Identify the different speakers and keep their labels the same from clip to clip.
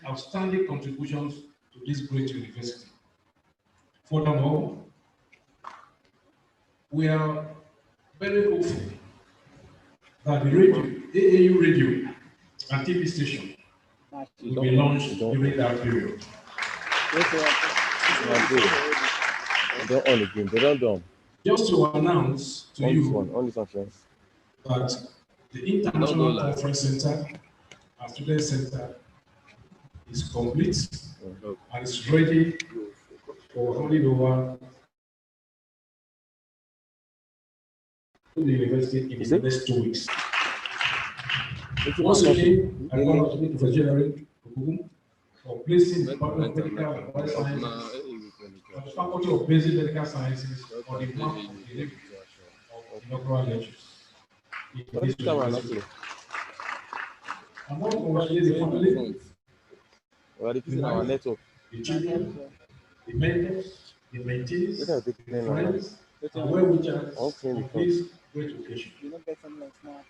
Speaker 1: outstanding contributions to this great university. Furthermore, we are very hopeful that the radio, AAU radio and TV station will be launched during that period. Just to announce to you that the International Conference Center and Student Center is complete and is ready for handing over to the university in the next 2 weeks. Once again, I want to thank Professor General for placing the Department of Medical and Biosciences and the Faculty of Basic Medical Sciences on the map of the inaugural lectures. I want to congratulate the family, the children, the mentors, the mentees, the friends, and well-wishers on this great occasion.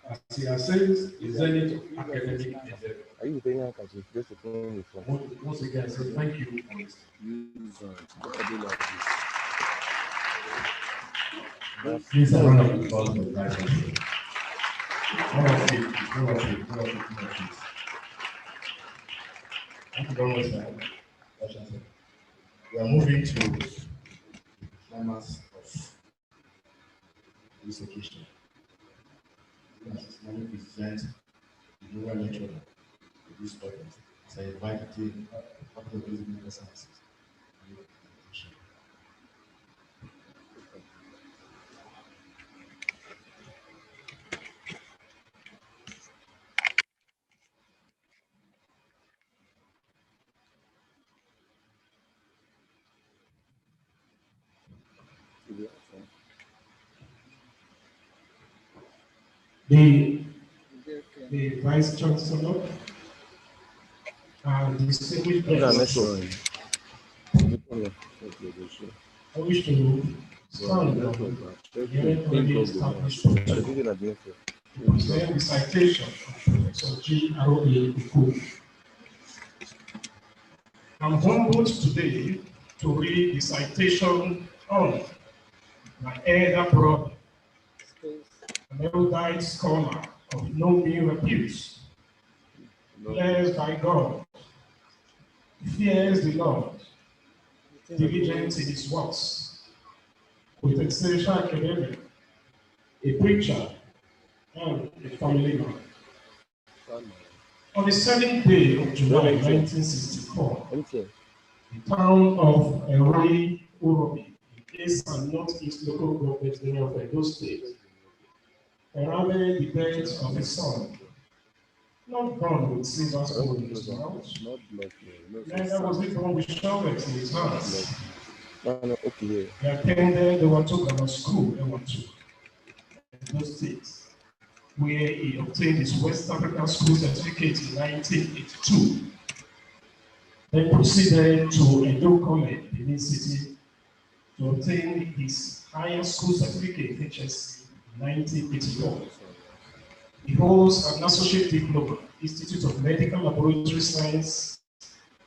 Speaker 1: As he ascends the zenith of academic endeavor. Once again, I say thank you for listening. Please a round of applause for the Vice Chancellor. More of it. Thank you very much, Vice Chancellor. We are moving to the climax of this occasion. As Manu presents the inaugural lecture of this topic, as I invite the team of the Basic Medical Sciences. The Vice Chancellor and distinguished guests, I wish to sound on the already established to present the citation of Professor G.R.A. Ikuku. I'm humbled today to read the citation on my elder brother, an erudite scholar of no mean repute, blessed by God, fears the Lord, diligent in his works, with essential academic, a preacher, and a family man. On the 7th day of July 1964, the town of Eroyi Urobi, in East and Northeast local government area of Edo State, heralded the birth of a son, not born with silver spoon in his mouth, neither was he born with shovels in his hands. He attended the Wato Grammar School, Ewato, in Edo State, where he obtained his West African School Certificate in 1982. Then proceeded to Edo College, Benin City, to obtain his Higher School Certificate, HSC, in 1984. He holds an associate diploma, Institute of Medical Laboratory Science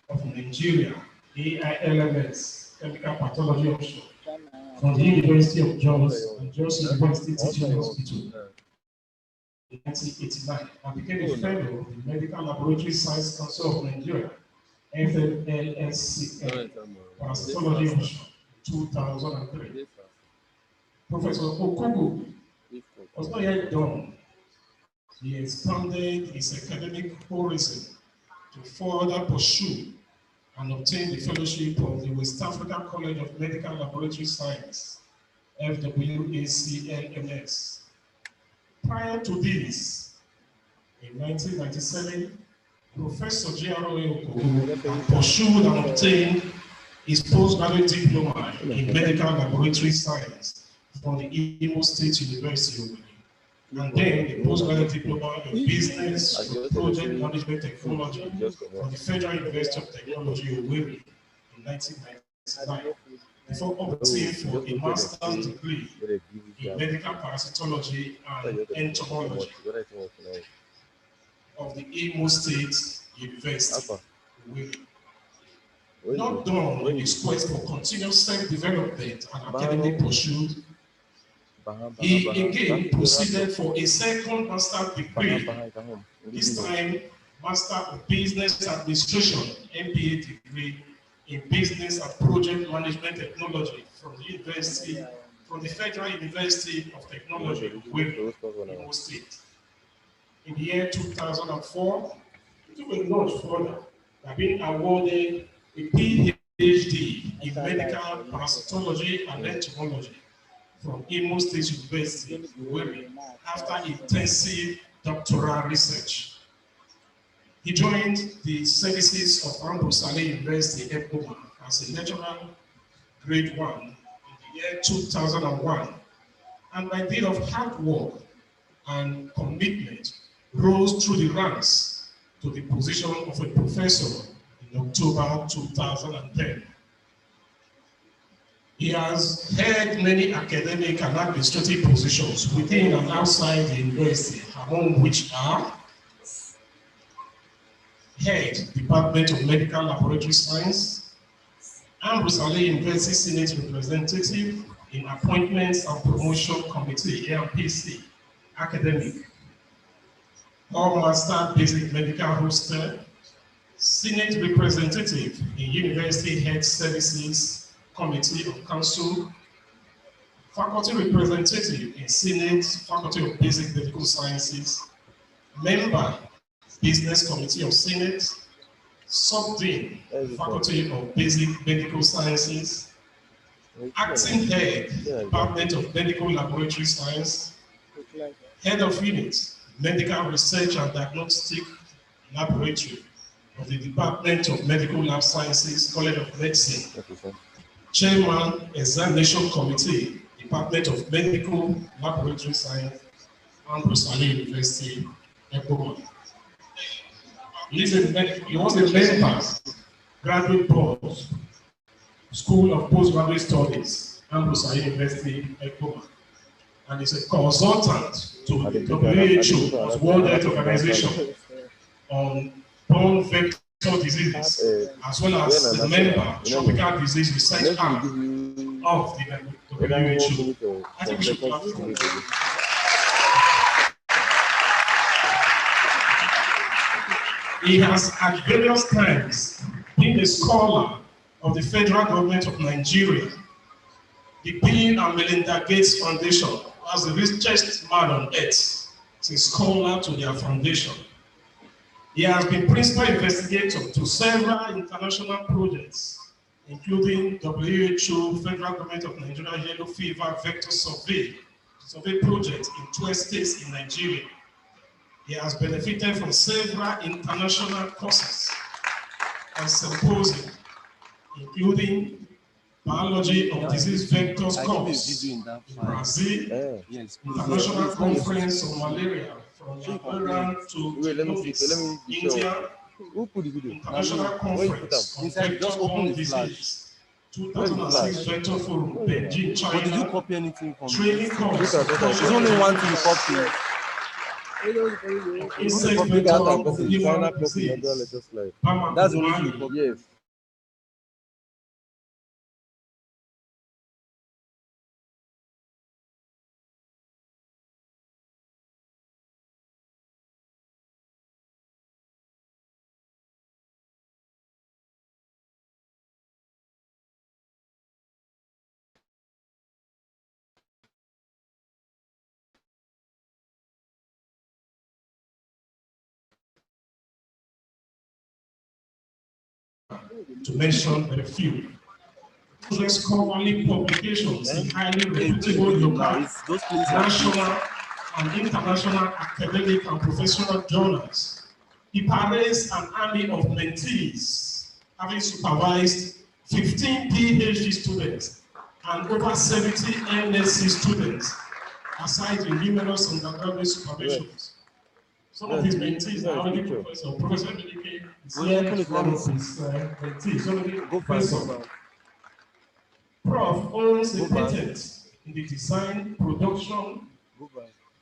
Speaker 1: of Nigeria, AILMS, Chemical Pathology Option, from the University of Jos and Jos University Teaching Hospital in 1989, and became a fellow of the Medical Laboratory Science Council of Nigeria, FLSCN, Parasitology Option, 2003. Professor Okugu was not yet done. He expanded his academic horizon to further pursue and obtain the fellowship of the West African College of Medical Laboratory Science, FWACLMS. Prior to this, in 1997, Professor G.R.A. Okugu pursued and obtained his postgraduate diploma in medical laboratory science from the Imo State University of Benin, and then the postgraduate diploma in business with project management technology from the Federal University of Technology, Owerri, in 1999, before opting for a master's degree in medical parasitology and entomology of the Imo State University, Not done in his quest for continuous self-development and academic pursuit, he again proceeded for a second master's degree, this time Master of Business Administration, MBA degree in Business and Project Management Technology from the Federal University of Technology, Imo State. In the year 2004, he took a notch further by being awarded a PhD in Medical Parasitology and Entomology from Imo State University, Owerri, after intensive doctoral research. He joined the services of Ambrose Saleh University, Ekpoma, as a lecturer, grade 1, in the year 2001, and by dint of hard work and commitment, rose through the ranks to the position of a professor in October 2010. He has held many academic and administrative positions within and outside the university, among which are Head, Department of Medical Laboratory Science, Ambrose Saleh University Senate Representative in Appointments and Promotion Committee, AMPC, Academic, All Master Basic Medical Hostel, Senate Representative in University Health Services Committee of Council, Faculty Representative in Senate Faculty of Basic Medical Sciences, Member, Business Committee of Senate, Sub-Dean, Faculty of Basic Medical Sciences, Acting Head, Department of Medical Laboratory Science, Head of Unit, Medical Research and Diagnostic Laboratory of the Department of Medical Lab Sciences, College of Medicine, Chairman, Examination Committee, Department of Medical Laboratory Science, Ambrose Saleh University, Ekpoma. He was a member, Graduate Board, School of Postgraduate Studies, Ambrose Saleh University, Ekpoma, and is a consultant to the WHO, World Health Organization, on born vector diseases, as well as the member Tropical Disease Research Arm of the WHO. I think we should clap for him. He has at various times been a scholar of the federal government of Nigeria, the Bill and Melinda Gates Foundation, as the richest man on earth, is a scholar to their foundation. He has been principal investigator to several international projects, including WHO, Federal Government of Nigeria Yellow Fever Vector Survey project in 12 states in Nigeria. He has benefited from several international courses and symposiums, including Biology of Disease Vectors course in Brazil, International Conference on Malaria from Japan to India, International Conference on Vector-borne Disease, 2006 Vector Forum, Beijing, China.
Speaker 2: Did you copy anything from
Speaker 1: Training course.
Speaker 2: There's only one thing you copy.
Speaker 1: Insect vector of human disease.
Speaker 2: That's the only thing you copy.
Speaker 3: Yes.
Speaker 1: To mention a few. Scholarly publications in highly reputable local, national, and international academic and professional journals. He parades an army of mentees, having supervised 15 PhD students and over 70 MSc students, aside the numerous undergraduate supervisions. Some of his mentees are already professors. Professor Medike is here from his mentees, already professor. Prof owns a patent in the design, production,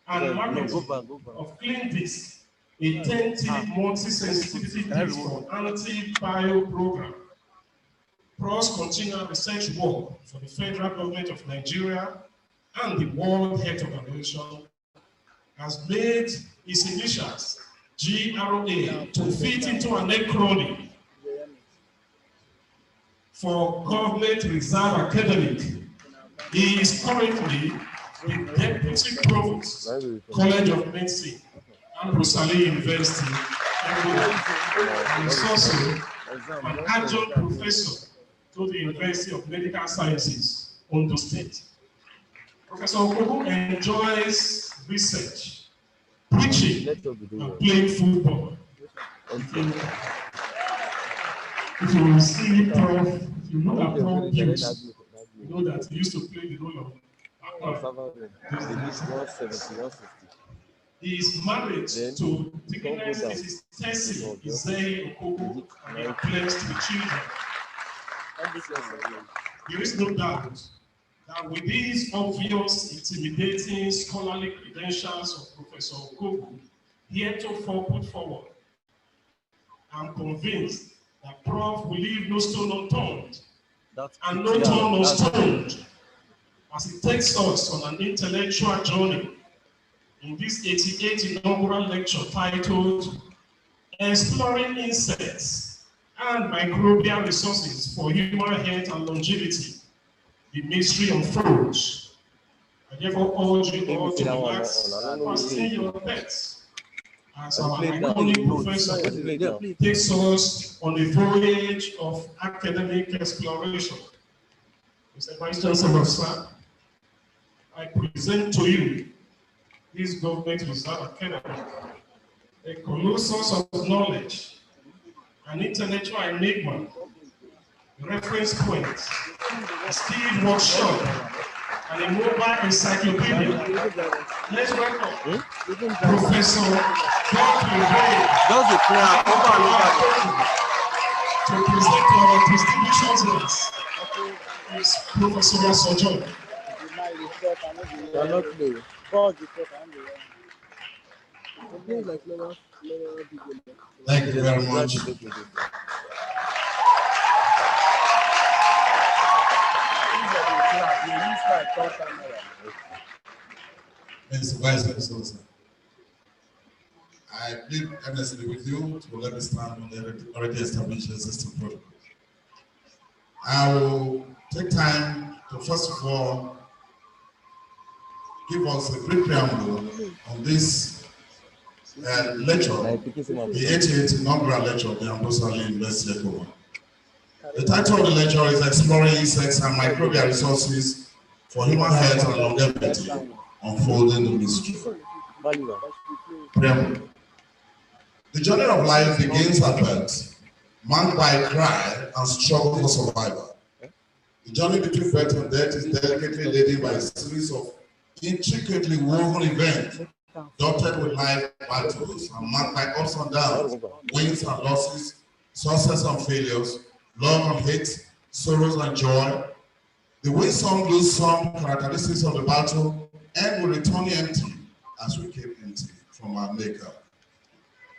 Speaker 1: and marketing of clean discs a 10-team multi-sensitivity case for anti-bio program, cross-continental research work for the federal government of Nigeria and the World Health Organization, has made its initials GRA to fit into an acronym for Government Reserve Academic. He is currently the Deputy Provost, College of Medicine, and Rosalie University, and is also an adjunct professor to the University of Medical Sciences, Ondo State. Professor Okobo enjoys research, preaching, and playing football. If you see Prof, you know that Prof Hughes, you know that he used to play the role of he is married to Deaconess Mrs. Tessie Izei Okobo, and they are blessed with children. There is no doubt that with these obvious, intimidating scholarly credentials of Professor Okobo heretofore put forward, I'm convinced that Prof will leave no stone unturned and no turn unstoned as he takes us on an intellectual journey in this 88th inaugural lecture titled Exploring Insects and Microbial Resources for Human Health and Longevity, the Mystery Unfolds. I therefore urge you all to relax and stay your pets as our iconic professor takes us on a voyage of academic exploration. Mr. Vice Chancellor, sir, I present to you this Government Reserve Academy, a colossus of knowledge, an intellectual enigma, a reference point, a skilled workshop, and a mobile encyclopedia. Let's welcome Professor Godwin Ray to present to our distinguished audience is Professor Sojourn.
Speaker 3: Thank you very much. Mr. Vice Chancellor, I plead earnestly with you to let me stand on the already established existing protocol. I will take time to first of all give us a brief preamble on this lecture, the 88th inaugural lecture of the Ambrosial University Ecowa. The title of the lecture is Exploring Insects and Microbial Resources for Human Health and Longevity, Unfolding the Mystery. Preamble. The journey of life begins at birth, marked by cry and struggle for survival. The journey between birth and death is delicately laden by a series of intricately woven events, dotted with life battles and marked by ups and downs, wins and losses, success and failures, love and hate, sorrows and joy. The win some, lose some characteristics of the battle end with returning empty as we came empty from our maker.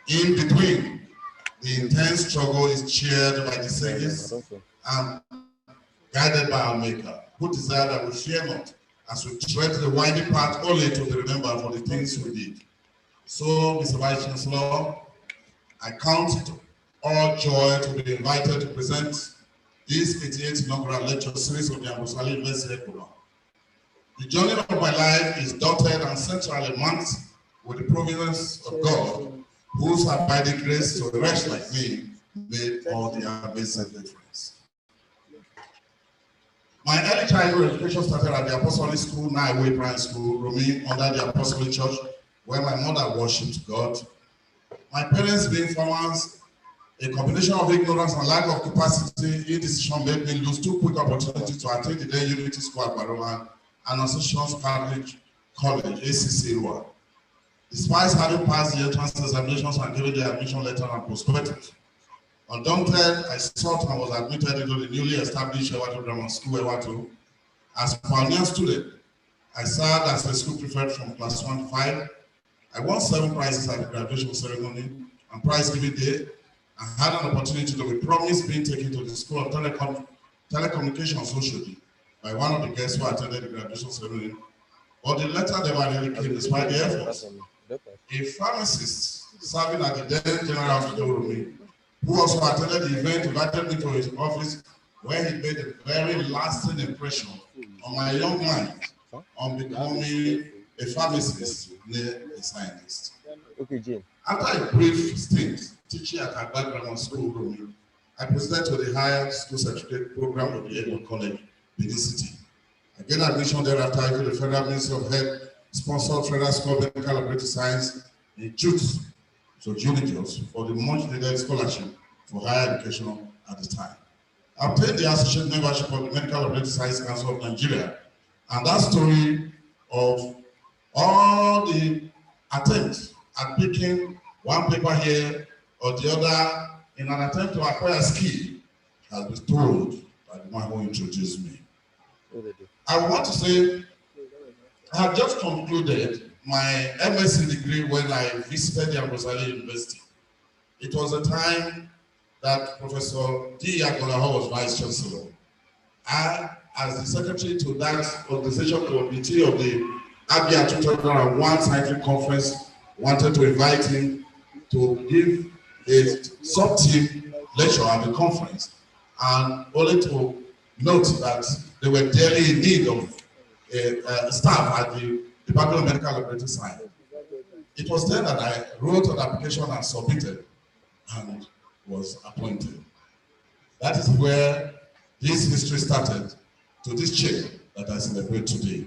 Speaker 3: In between, the intense struggle is cheered by the sages and guided by our maker, who desire that we fear not as we tread the winding path only to be remembered for the things we did. So, Mr. Vice Chancellor, I count it all joy to be invited to present this 88th inaugural lecture series of the Ambrosial University Ecowa. The journey of my life is dotted and centrally marked with the providence of God, whose abiding grace to a wretch like me made all the amazing difference. My early childhood education started at the Apostolic School, Naiwe Primary School, Rumi, under the Apostolic Church, where my mother worshipped God. My parents being farmers, a combination of ignorance and lack of capacity in decision made me lose two quick opportunities to attend the day Unity School at Baroma and Association's Catholic College, ACC Rua. Despite having passed the entrance examinations and given the admission letter and prospectus, undaunted, I sought and was admitted into the newly established Ewatu Grammar School, Ewatu. As a pioneer student, I served as a school prefect from class 1 to 5. I won 7 prizes at the graduation ceremony and prize giving day. I had an opportunity to be promised being taken to the School of Telecommunication Sociology by one of the guests who attended the graduation ceremony. But the letter never really came despite the efforts. A pharmacist serving at the then General Hospital Rumi, who also attended the event, invited me to his office where he made a very lasting impression on my young mind on becoming a pharmacist, a scientist.
Speaker 2: Okay, Jane.
Speaker 3: After a brief stint teaching at Agba Grammar School, Rumi, I proceeded to the higher school certificate program of the Edmond College, Benin City. I gained admission thereafter into the Federal Ministry of Health sponsored Federal School of Medical Laboratory Science in Jutes, so Juniors, for the much needed scholarship for higher education at the time. I obtained the associate membership of the Medical Laboratory Science Council of Nigeria, and that story of all the attempts at picking one paper here or the other in an attempt to acquire skill has been told by the man who introduced me. I want to say, I have just concluded my MSc degree when I visited the Ambosali University. It was a time that Professor D. Agolaho was Vice Chancellor. I, as the secretary to that organization committee of the ABIA 2001 Scientific Conference, wanted to invite him to give a sub-team lecture at the conference, and only to note that they were dearly in need of staff at the Department of Medical Laboratory Science. It was then that I wrote an application and submitted and was appointed. That is where this history started to this chair that I celebrate today.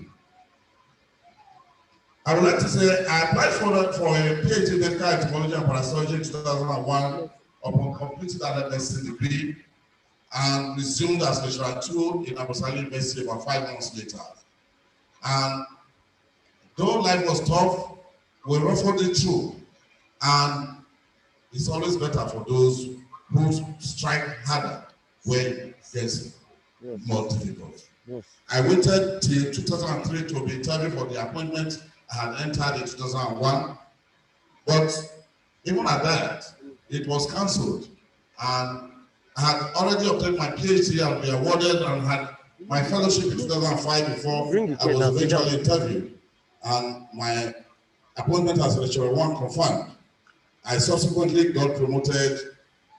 Speaker 3: I would like to say I applied for a PhD in medical entomology and parasitology in 2001 upon completing an MSc degree and resumed as lecturer 2 in Ambosali University about 5 months later. And though life was tough, we ruffled it through. And it's always better for those who strike harder when it gets more difficult. Yes. I waited till 2003 to be interviewed for the appointment I had entered in 2001. But even at that, it was cancelled. And I had already obtained my PhD and been awarded and had my fellowship in 2005 before I was eventually interviewed. And my appointment as lecturer 1 confirmed. I subsequently got promoted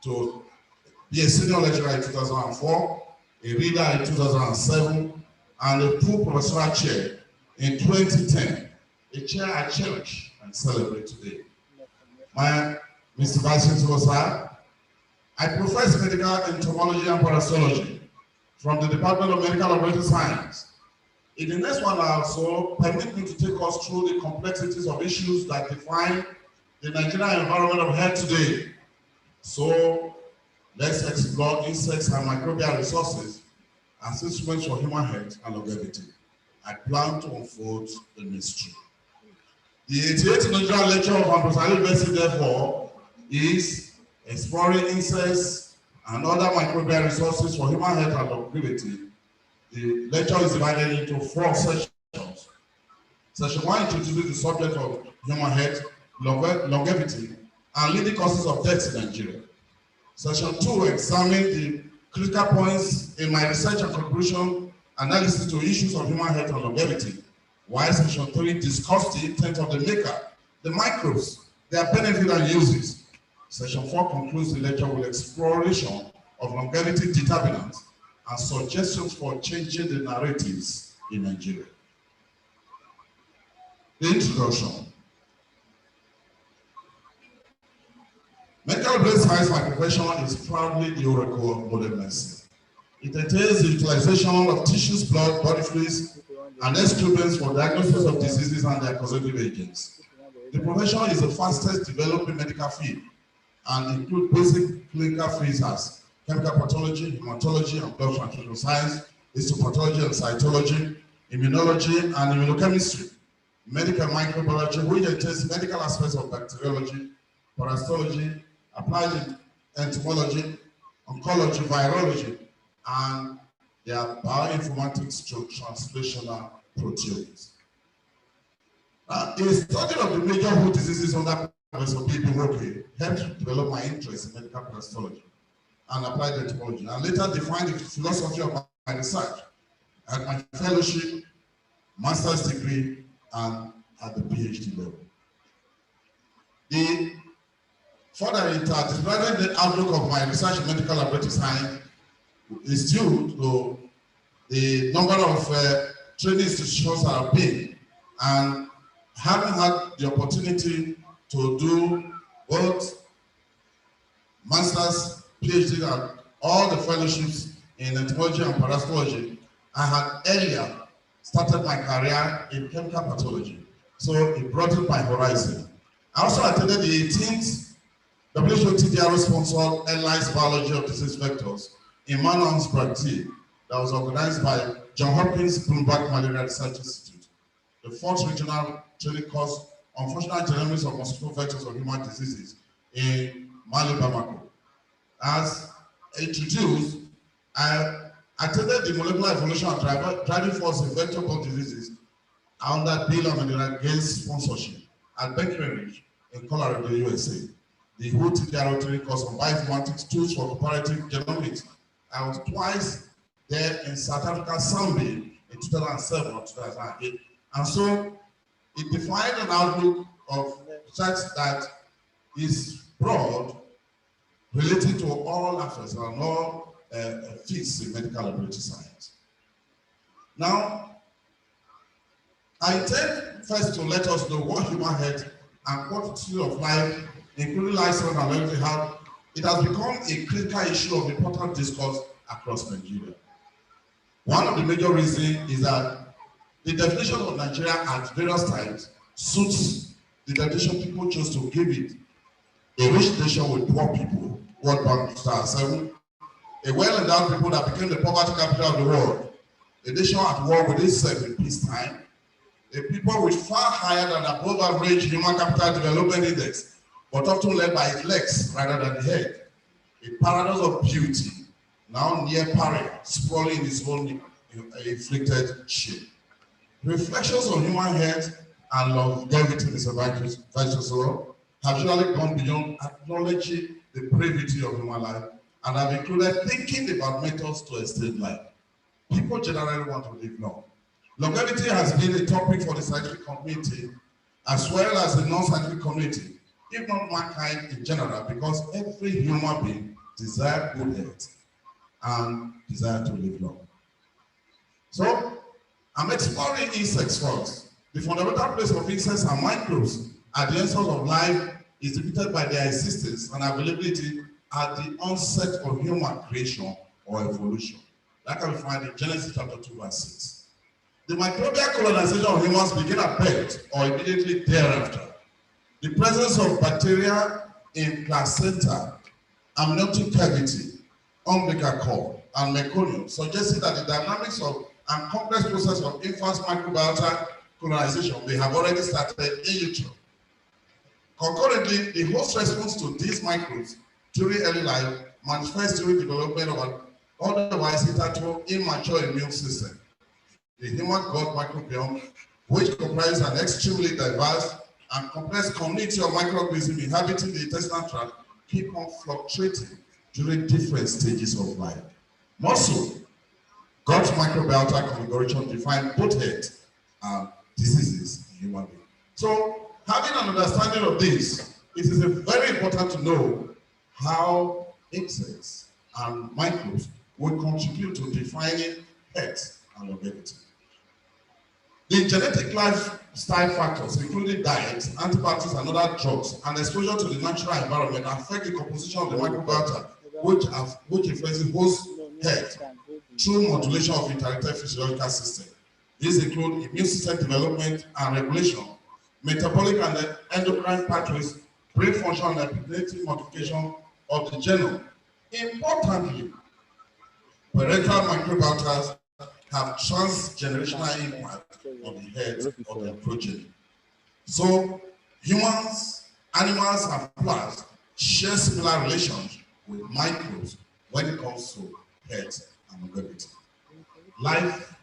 Speaker 3: to be a senior lecturer in 2004, a reader in 2007, and a full professorial chair in 2010, a chair I cherish and celebrate today. Mr. Vice Chancellor, I profess medical entomology and parasitology from the Department of Medical Laboratory Science. In the next 1 hour or so, permit me to take us through the complexities of issues that define the Nigerian environment of health today. So let's explore insects and microbial resources as instruments for human health and longevity. I plan to unfold the mystery. The 88th inaugural lecture of Ambosali University, therefore, is exploring insects and other microbial resources for human health and longevity. The lecture is divided into 4 sessions. Session 1 introduces the subject of human health, longevity, and leading causes of death in Nigeria. Session 2 examines the critical points in my research and conclusion analysis to issues of human health and longevity, while Session 3 discusses the intent of the maker, the microbes, their benefit and uses. Session 4 concludes the lecture with exploration of longevity determinants and suggestions for changing the narratives in Nigeria. The introduction. Medical laboratory science, my profession, is proudly the oracle of modern medicine. It entails the utilization of tissues, blood, body fluids, and excrements for diagnosis of diseases and their causative agents. The profession is the fastest developing medical field and includes basic clinical fields as chemical pathology, hematology and blood transfusion science, histopathology and cytology, immunology and immunochemistry, medical microbiology, which entails medical aspects of bacteriology, parasitology, applied entomology, oncology, virology, and their bioinformatics to translational proteomics. A study of the major root diseases under Professor P.B. Woke helped develop my interest in medical parasitology and applied entomology, and later defined the philosophy of my research at my fellowship, master's degree, and at the PhD level. The further describing the outlook of my research in medical laboratory science is due to the number of training institutions that I've been, and having had the opportunity to do both master's, PhD, and all the fellowships in entomology and parasitology, I had earlier started my career in chemical pathology, so it broadened my horizon. I also attended the 18th WHO TDRO-sponsored Allied Biology of Disease Vectors in Manans, Brazil, that was organized by John Hopkins Bloomberg Malaria Research Institute, the 4th regional training course on functional genomics of mosquito vectors of human diseases in Mali, Bamako. As introduced, I attended the molecular evolution and driving force in vector-borne diseases under Bill and Melinda Gates sponsorship at Breckenridge in Colorado, USA. The WHO TDRO training course on bioinformatics tools for comparative genomics. I was twice there in South Africa, Zambia, in 2007 or 2008. And so it defined an outlook of such that is broad, related to all aspects and all fields in medical laboratory science. Now, I intend first to let us know what human health and quality of life, including lifestyle and mental health, it has become a critical issue of important discourse across Nigeria. One of the major reasons is that the definition of Nigeria at various times suits the definition people chose to give it. A rich nation with poor people, World Bank Star 7, a well-endowed people that became the poverty capital of the world, a nation at war with itself in peacetime, a people with far higher than above average human capital development index, but often led by its legs rather than the head, a paradox of beauty, now near pari, sprawling in its own inflicted shape. Reflections on human health and longevity, Mr. Vice Chancellor, have usually gone beyond acknowledging the brevity of human life and have included thinking about methods to extend life. People generally want to live long. Longevity has been a topic for the scientific community as well as the non-scientific community, if not mankind in general, because every human being desires good health and desires to live long. So, I'm exploring insects first. The fundamental place of insects and microbes at the essence of life is depicted by their existence and availability at the onset of human creation or evolution. That can be found in Genesis chapter 2, verse 6. The microbial colonization of humans began at birth or immediately thereafter. The presence of bacteria in placenta, amniotic cavity, umbilical cord, and meconium suggested that the dynamics of and complex process of infant microbiota colonization may have already started in utero. Concurrently, the host response to these microbes during early life manifests during development of an otherwise hitherto immature immune system. The human gut microbiome, which comprises an extremely diverse and complex community of microorganisms inhabiting the intestinal tract, keep on fluctuating during different stages of life. More so, gut microbiota configuration define both health and diseases in human beings. So, having an understanding of this, it is very important to know how insects and microbes will contribute to defining health and longevity. The genetic lifestyle factors, including diet, antibiotics, and other drugs, and exposure to the natural environment affect the composition of the microbiota, which influences host health through modulation of interactive physiological system. These include immune system development and regulation, metabolic and endocrine pathways, brain function and epigenetic modification of the genome. Importantly, parental microbiota have transgenerational impact on the health of their progeny. So, humans, animals, and plants share similar relations with microbes when it comes to health and longevity. Life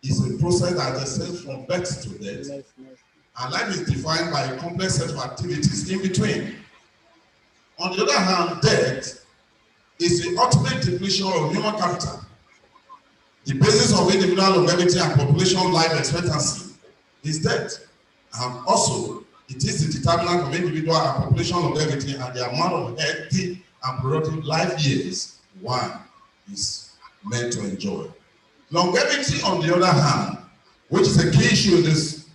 Speaker 3: is a process that extends from birth to death, And life is defined by a complex set of activities in between. On the other hand, death is the ultimate depletion of human capital. The basis of individual longevity and population life expectancy is death. And also, it is the determinant of individual and population longevity and the amount of healthy and productive life years one is meant to enjoy. Longevity, on the other hand, which is a key issue in this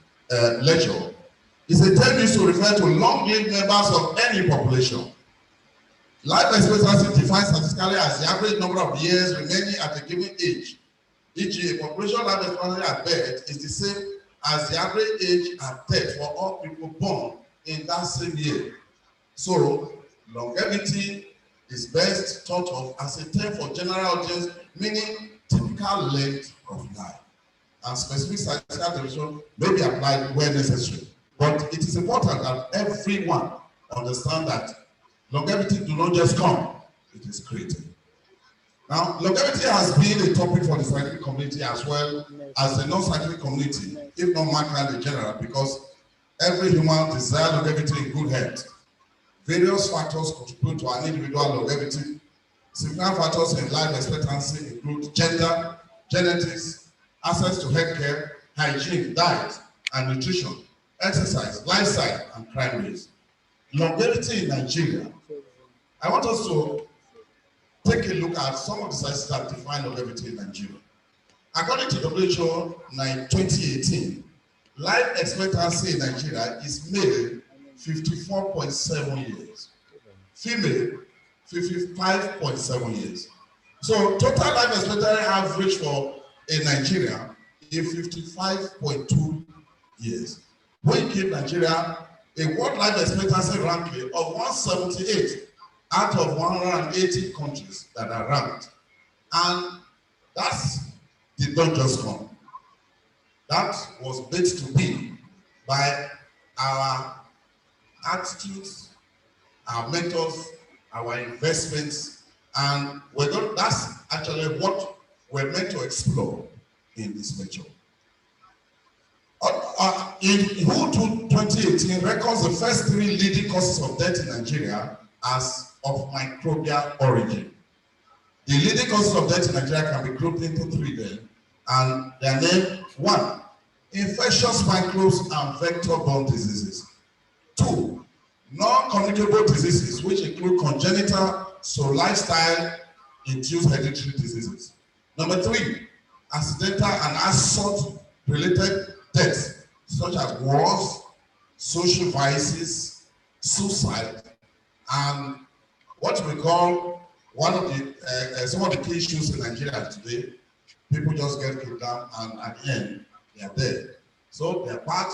Speaker 3: lecture, is a term used to refer to long-lived members of any population. Life expectancy defined statistically as the average number of years remaining at a given age. E.g., a population life expectancy at birth is the same as the average age at death for all people born in that same year. So, longevity is best thought of as a term for general audience, meaning typical length of life. And specific statistical definition may be applied where necessary. But it is important that everyone understand that longevity do not just come, it is created. Now, longevity has been a topic for the scientific community as well as the non-scientific community, if not mankind in general, because every human desires longevity in good health. Various factors contribute to an individual longevity. Significant factors in life expectancy include gender, genetics, access to healthcare, hygiene, diet, and nutrition, exercise, lifestyle, and crime rates. Longevity in Nigeria. I want us to take a look at some of the statistics that define longevity in Nigeria. According to WHO 2018, life expectancy in Nigeria is male 54.7 years, female 55.7 years. So total life expectancy average for in Nigeria is 55.2 years. We give Nigeria a world life expectancy ranking of 178 out of 180 countries that are ranked. And that did not just come. That was built to be by our attitudes, our methods, our investments, and that's actually what we're meant to explore in this lecture. In WHO 2018 records the first 3 leading causes of death in Nigeria as of microbial origin. The leading causes of death in Nigeria can be grouped into 3 then, and they are named: 1, infectious microbes and vector-borne diseases. 2, non-communicable diseases, which include congenital, so lifestyle-induced hereditary diseases. Number 3, accidental and assault-related deaths, such as wars, social vices, suicide, and what we call one of the some of the key issues in Nigeria today. People just get kidnapped and at the end they are dead. So they are part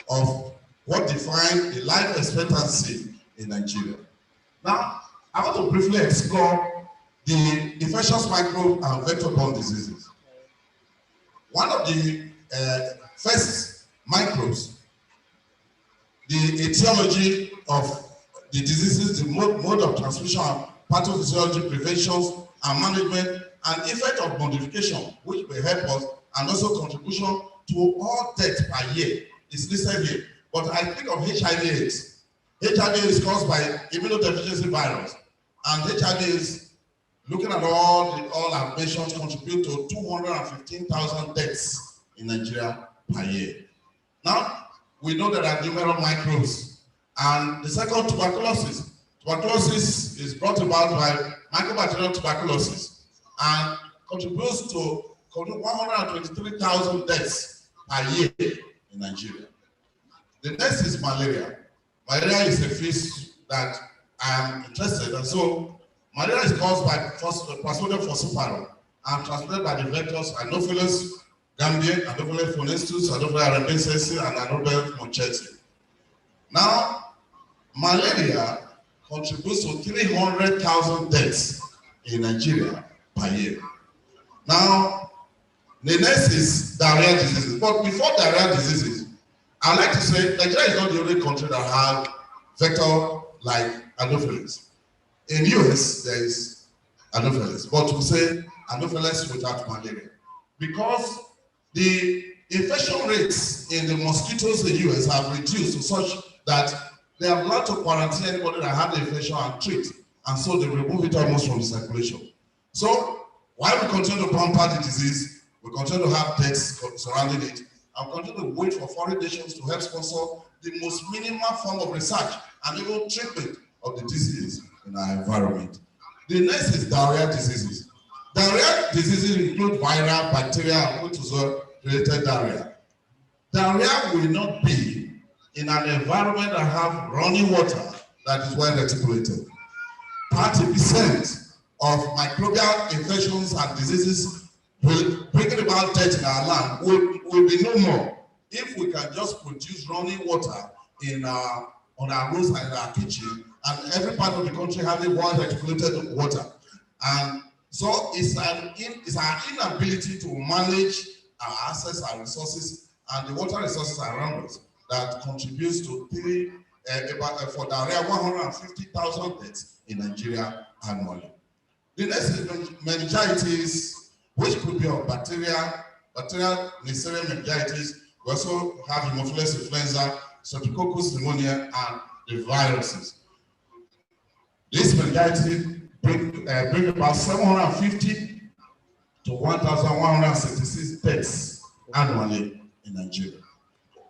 Speaker 3: of what defines the life expectancy in Nigeria. Now, I want to briefly explore the infectious microbe and vector-borne diseases. One of the first microbes, the etiology of the diseases, the mode of transmission, pathophysiology, prevention and management, and effect of modification, which will help us, and also contribution to all deaths per year is listed here. But I think of HIV/AIDS. HIV is caused by immunodeficiency virus, and HIV is, looking at all I've mentioned, contribute to 215,000 deaths in Nigeria per year. Now, we know there are numerous microbes. And the second, tuberculosis. Tuberculosis is brought about by mycobacterial tuberculosis and contributes to 123,000 deaths per year in Nigeria. The next is malaria. Malaria is a fish that I am interested in. So, malaria is caused by Plasmodium falciparum and transmitted by the vectors Anopheles gambiae, Anopheles funestus, Anopheles arabensis, and Anopheles monchesi. Now, malaria contributes to 300,000 deaths in Nigeria per year. Now, the next is diarrhea diseases. But before diarrhea diseases, I'd like to say Nigeria is not the only country that has vector like Anopheles. In US, there is Anopheles, but we say Anopheles without malaria. Because the infection rates in the mosquitoes in the US have reduced to such that they have learned to quarantine anybody that had the infection and treat. And so they remove it almost from the circulation. So while we continue to pamper the disease, we continue to have deaths surrounding it, and continue to wait for foreign nations to help sponsor the most minimal form of research and even treatment of the disease in our environment. The next is diarrhea diseases. Diarrhea diseases include viral, bacterial, and protozoa-related diarrhea. Diarrhea will not be in an environment that have running water that is well reticulated. 30% of microbial infections and diseases will bring about death in our land will be no more if we can just produce running water in on our roads and in our kitchen, and every part of the country having well reticulated water. And so it's our inability to manage our assets, our resources, and the water resources around us that contributes to for diarrhea 150,000 deaths in Nigeria annually. The next is meningitis, which could be of bacterial Neisseria meningitis. We also have Haemophilus influenza, Streptococcus pneumonia, and the viruses. This meningitis bring about 750 to 1,166 deaths annually in Nigeria.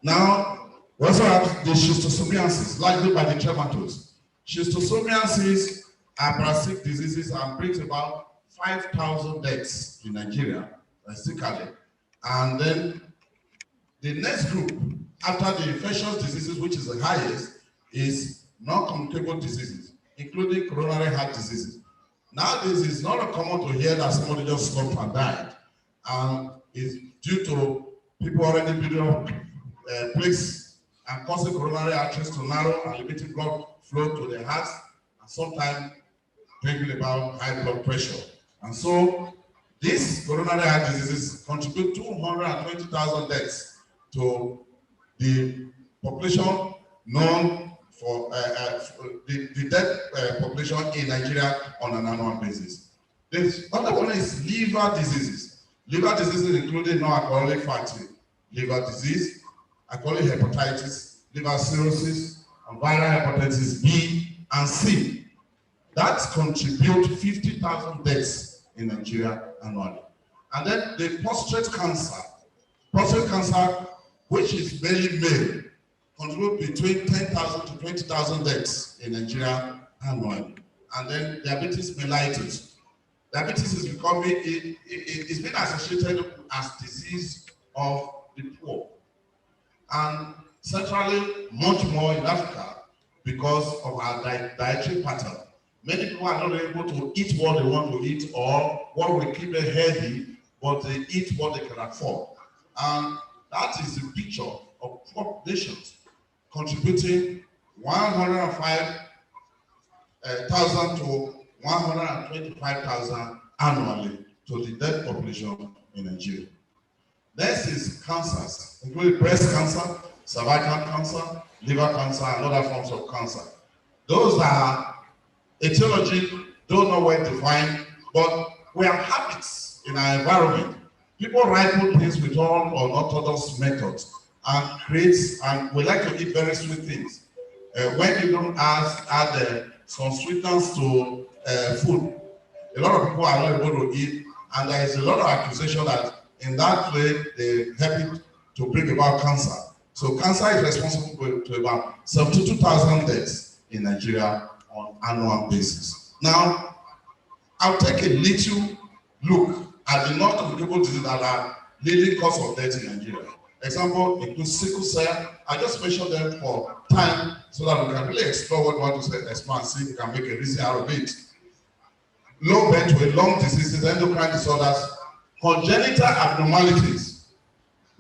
Speaker 3: Now, we also have the schistosomiasis, largely by the trematodes. Schistosomiasis are parasitic diseases and brings about 5,000 deaths in Nigeria, basically. And then the next group, after the infectious diseases, which is the highest, is non-communicable diseases, including coronary heart diseases. Nowadays, it's not common to hear that somebody just stopped and died. And it's due to people already building up plaques and causing coronary arteries to narrow and limiting blood flow to the heart, and sometimes bringing about high blood pressure. And so these coronary heart diseases contribute 220,000 deaths to the population known for the death population in Nigeria on an annual basis. The other one is liver diseases. Liver diseases including non-alcoholic fatty liver disease, alcoholic hepatitis, liver cirrhosis, and viral hepatitis B and C. That contribute 50,000 deaths in Nigeria annually. And then the prostate cancer, which is mainly male, contribute between 10,000 to 20,000 deaths in Nigeria annually. And then diabetes mellitus. Diabetes is becoming, it's been associated as disease of the poor. And centrally, much more in Africa because of our dietary pattern. Many people are not able to eat what they want to eat or what will keep them healthy, but they eat what they can afford. And that is the picture of poor nations contributing 105,000 to 125,000 annually to the death population in Nigeria. Next is cancers, including breast cancer, cervical cancer, liver cancer, and other forms of cancer. Those are etiology, don't know where to find, but we have habits in our environment. People ripen things with all unorthodox methods and we like to eat very sweet things. When you don't add some sweetness to food, a lot of people are not able to eat, and there is a lot of accusation that in that way they help it to bring about cancer. So cancer is responsible to about 72,000 deaths in Nigeria on an annual basis. Now, I'll take a little look at the non-communicable diseases that are leading cause of death in Nigeria. Example includes sickle cell. I just mentioned them for time so that we can really explore what we want to say, explore and see if we can make a reason out of it. Low birth weight, lung diseases, endocrine disorders, congenital abnormalities,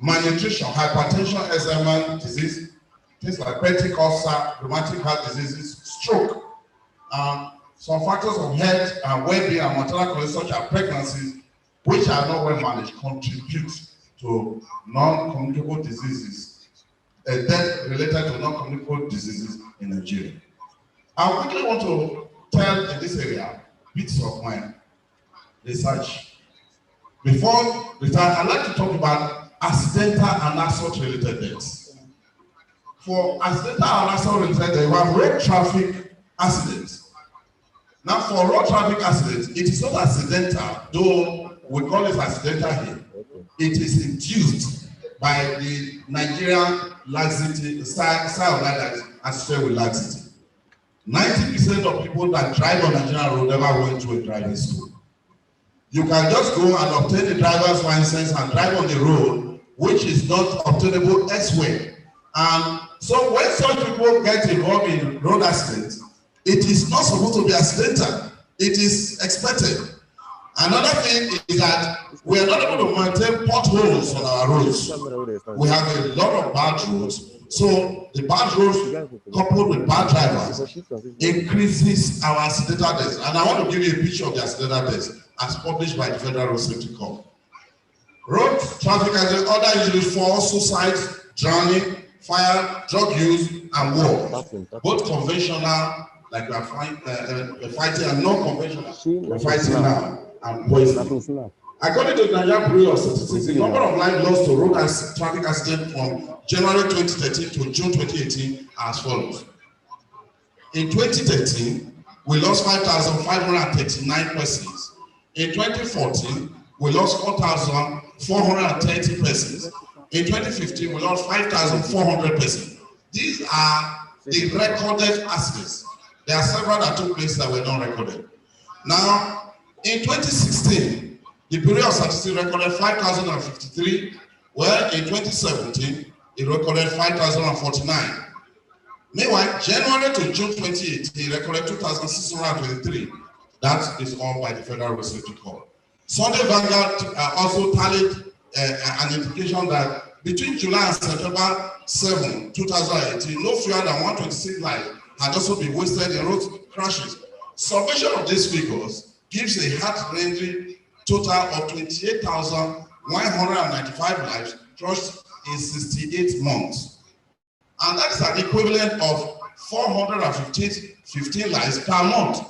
Speaker 3: malnutrition, hypertension, Alzheimer's disease, things like peptic ulcer, rheumatic heart diseases, stroke. Some factors of health and well-being and maternal conditions such as pregnancies, which are not well managed, contribute to non-communicable diseases, death related to non-communicable diseases in Nigeria. I quickly want to tell in this area bits of my research. Before retiring, I'd like to talk about accidental and assault-related deaths. For accidental and assault-related deaths, we have road traffic accidents. Now, for road traffic accidents, it is not accidental, though we call it accidental here. It is induced by the Nigerian laxity, style of life that is associated with laxity. 90% of people that drive on Nigerian road never went to a driving school. You can just go and obtain a driver's license and drive on the road, which is not obtainable elsewhere. And so when such people get involved in road accidents, it is not supposed to be accidental. It is expected. Another thing is that we are not able to maintain potholes on our roads. We have a lot of bad roads. So the bad roads coupled with bad drivers increases our accidental deaths. And I want to give you a picture of the accidental deaths as published by the Federal Road Safety Corps. Road traffic accidents, other injuries for suicide, drowning, fire, drug use, and war. Both conventional, like we are fighting, and non-conventional, we're fighting now, and poison. According to the Nigerian Bureau of Statistics, the number of lives lost to road traffic accidents from January 2013 to June 2018 as follows. In 2013, we lost 5,539 persons. In 2014, we lost 4,430 persons. In 2015, we lost 5,400 persons. These are the recorded accidents. There are several that took place that were not recorded. Now, in 2016, the Bureau of Statistics recorded 5,053, where in 2017, it recorded 5,049. Meanwhile, January to June 2018, it recorded 2,623. That is all by the Federal Road Safety Corps. Sunday Vanguard also tallied an indication that between July and September 7, 2018, no fewer than 126 lives had also been wasted in road crashes. Summation of these figures gives a heart-rending total of 28,195 lives crushed in 68 months. And that is an equivalent of 415 lives per month,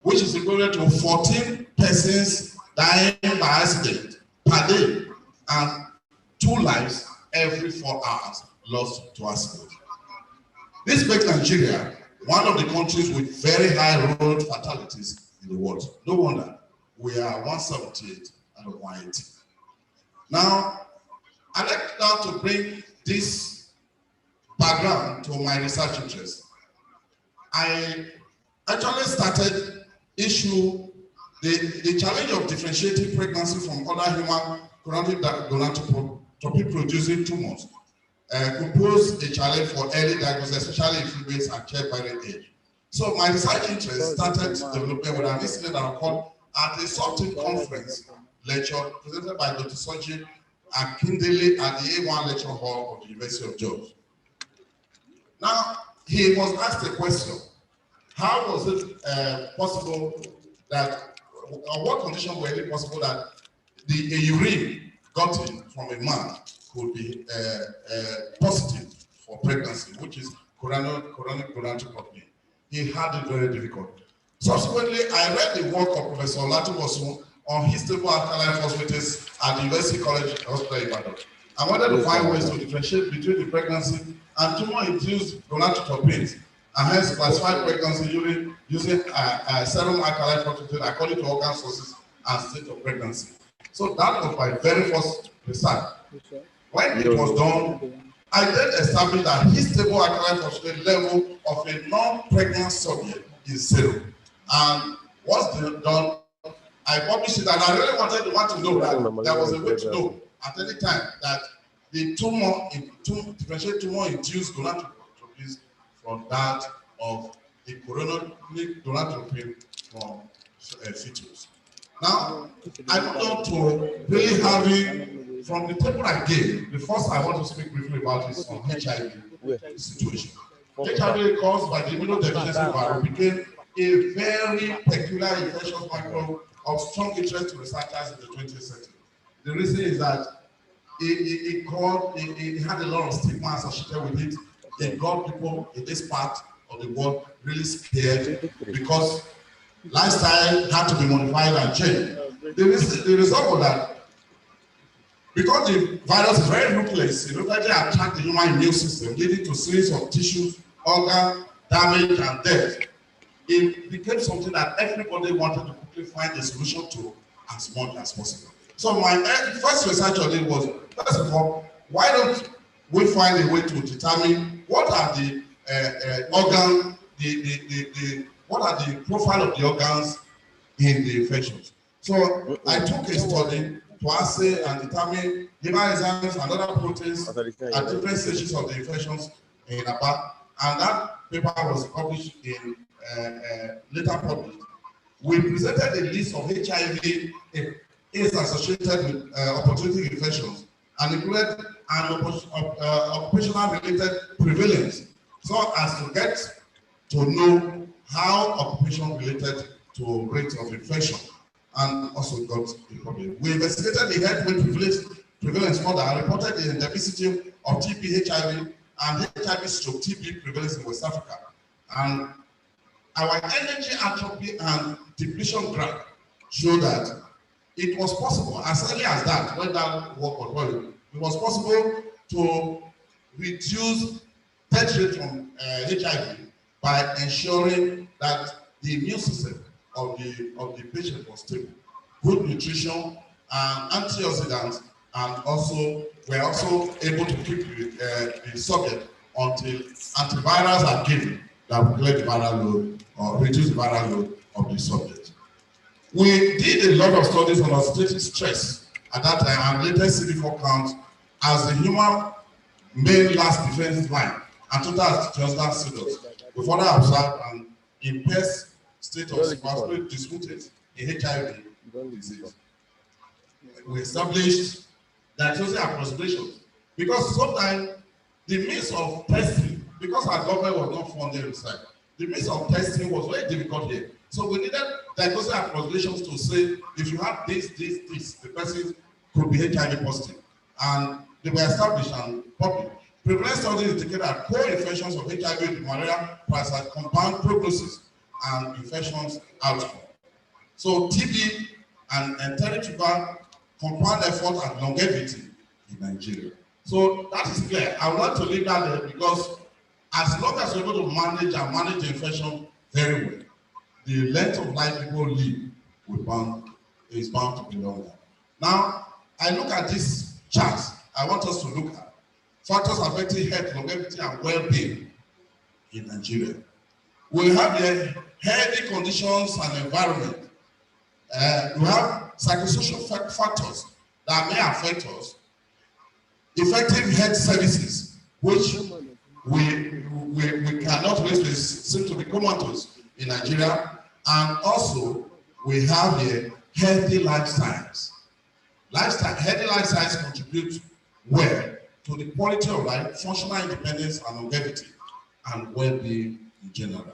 Speaker 3: which is equivalent to 14 persons dying by accident per day, and 2 lives every 4 hours lost to accident. This makes Nigeria one of the countries with very high road fatalities in the world. No wonder we are 178 out of 180. Now, I'd like now to bring this background to my research interest. I actually started the challenge of differentiating pregnancy from other human chorionic gonadotropin producing tumors could pose a challenge for early diagnosis, especially in females at childbearing age. So my research interest started developing with an incident that occurred at a Softin conference lecture presented by Dr. Soji Akindele at the A1 lecture hall of the University of Georgia. Now, he was asked a question: how was it possible that, or what condition were it possible that a urine gotten from a man could be positive for pregnancy, which is chorionic gonadotropin? He had it very difficult. Subsequently, I read the work of Professor Olatubosun on his stable alkaline phosphatase at the University College Hospital in Ibadan. I wanted to find ways to differentiate between the pregnancy and tumor-induced gonadotropins, and hence classify pregnancy using serum alkaline phosphatase according to organ sources and state of pregnancy. So that was my very first research. When it was done, I then established that his stable alkaline phosphatase level of a non-pregnant subject is 0. And what's done, I published it, and I really wanted the one to know that there was a way to know at any time that the differentiate tumor-induced gonadotropins from that of the chorionic gonadotropin from fetus. Now, I want to really having, from the table I gave, the first I want to speak briefly about is on HIV situation. HIV caused by the immunodeficiency virus became a very peculiar infectious microbe of strong interest to researchers in the 20th century. The reason is that it had a lot of stigma associated with it. It got people in this part of the world really scared because lifestyle had to be modified and changed. The result was that Because the virus is very ruthless, it rapidly attacks the human immune system, leading to a series of tissues, organ damage, and death. It became something that everybody wanted to quickly find a solution to as much as possible. So my first research on it was, first of all, why don't we find a way to determine what are the organ, what are the profile of the organs in the infections. So I took a study to assay and determine liver enzymes and other proteins at different stages of the infections in Aba, and that paper was published in later published. We presented a list of HIV is associated with opportunity infections and included an occupational related prevalence, so as to get to know how occupation related to rates of infection, and also got a problem. We investigated the health prevalence further and reported the endemicity of TB, HIV, and HIV/TB prevalence in West Africa. And our energy atrophy and depletion graph showed that it was possible, as early as that, when that work was done, it was possible to reduce death rate from HIV by ensuring that the immune system of the patient was stable. Good nutrition and antioxidants, and also we're also able to keep the subject until antivirals are given that will clear the viral load or reduce the viral load of the subject. We did a lot of studies on oxidative stress at that time and later CD4 count as the human main last defense line and total antioxidant status. We further observed an impaired state of respiratory dismutase in HIV disease. We established diagnosis and consideration because sometimes the means of testing, because our government was not funded research, the means of testing was very difficult here. So we needed diagnosis and considerations to say if you have this, the person could be HIV positive. And they were established and published. Prevalence studies indicate that co-infections of HIV with malaria parasite compound prognosis and infections outcome. So TB and enteric fever compound effort and longevity in Nigeria. So that is clear. I would like to leave that there because as long as we're able to manage the infection very well, the length of life people live is bound to be longer. Now, I look at this chart. I want us to look at factors affecting health, longevity, and well-being in Nigeria. We have the healthy conditions and environment. We have psychosocial factors that may affect us. Effective health services, which we cannot always seem to be comatose in Nigeria, and also we have the healthy lifestyles. Healthy lifestyles contribute well to the quality of life, functional independence, and longevity, and well-being in general.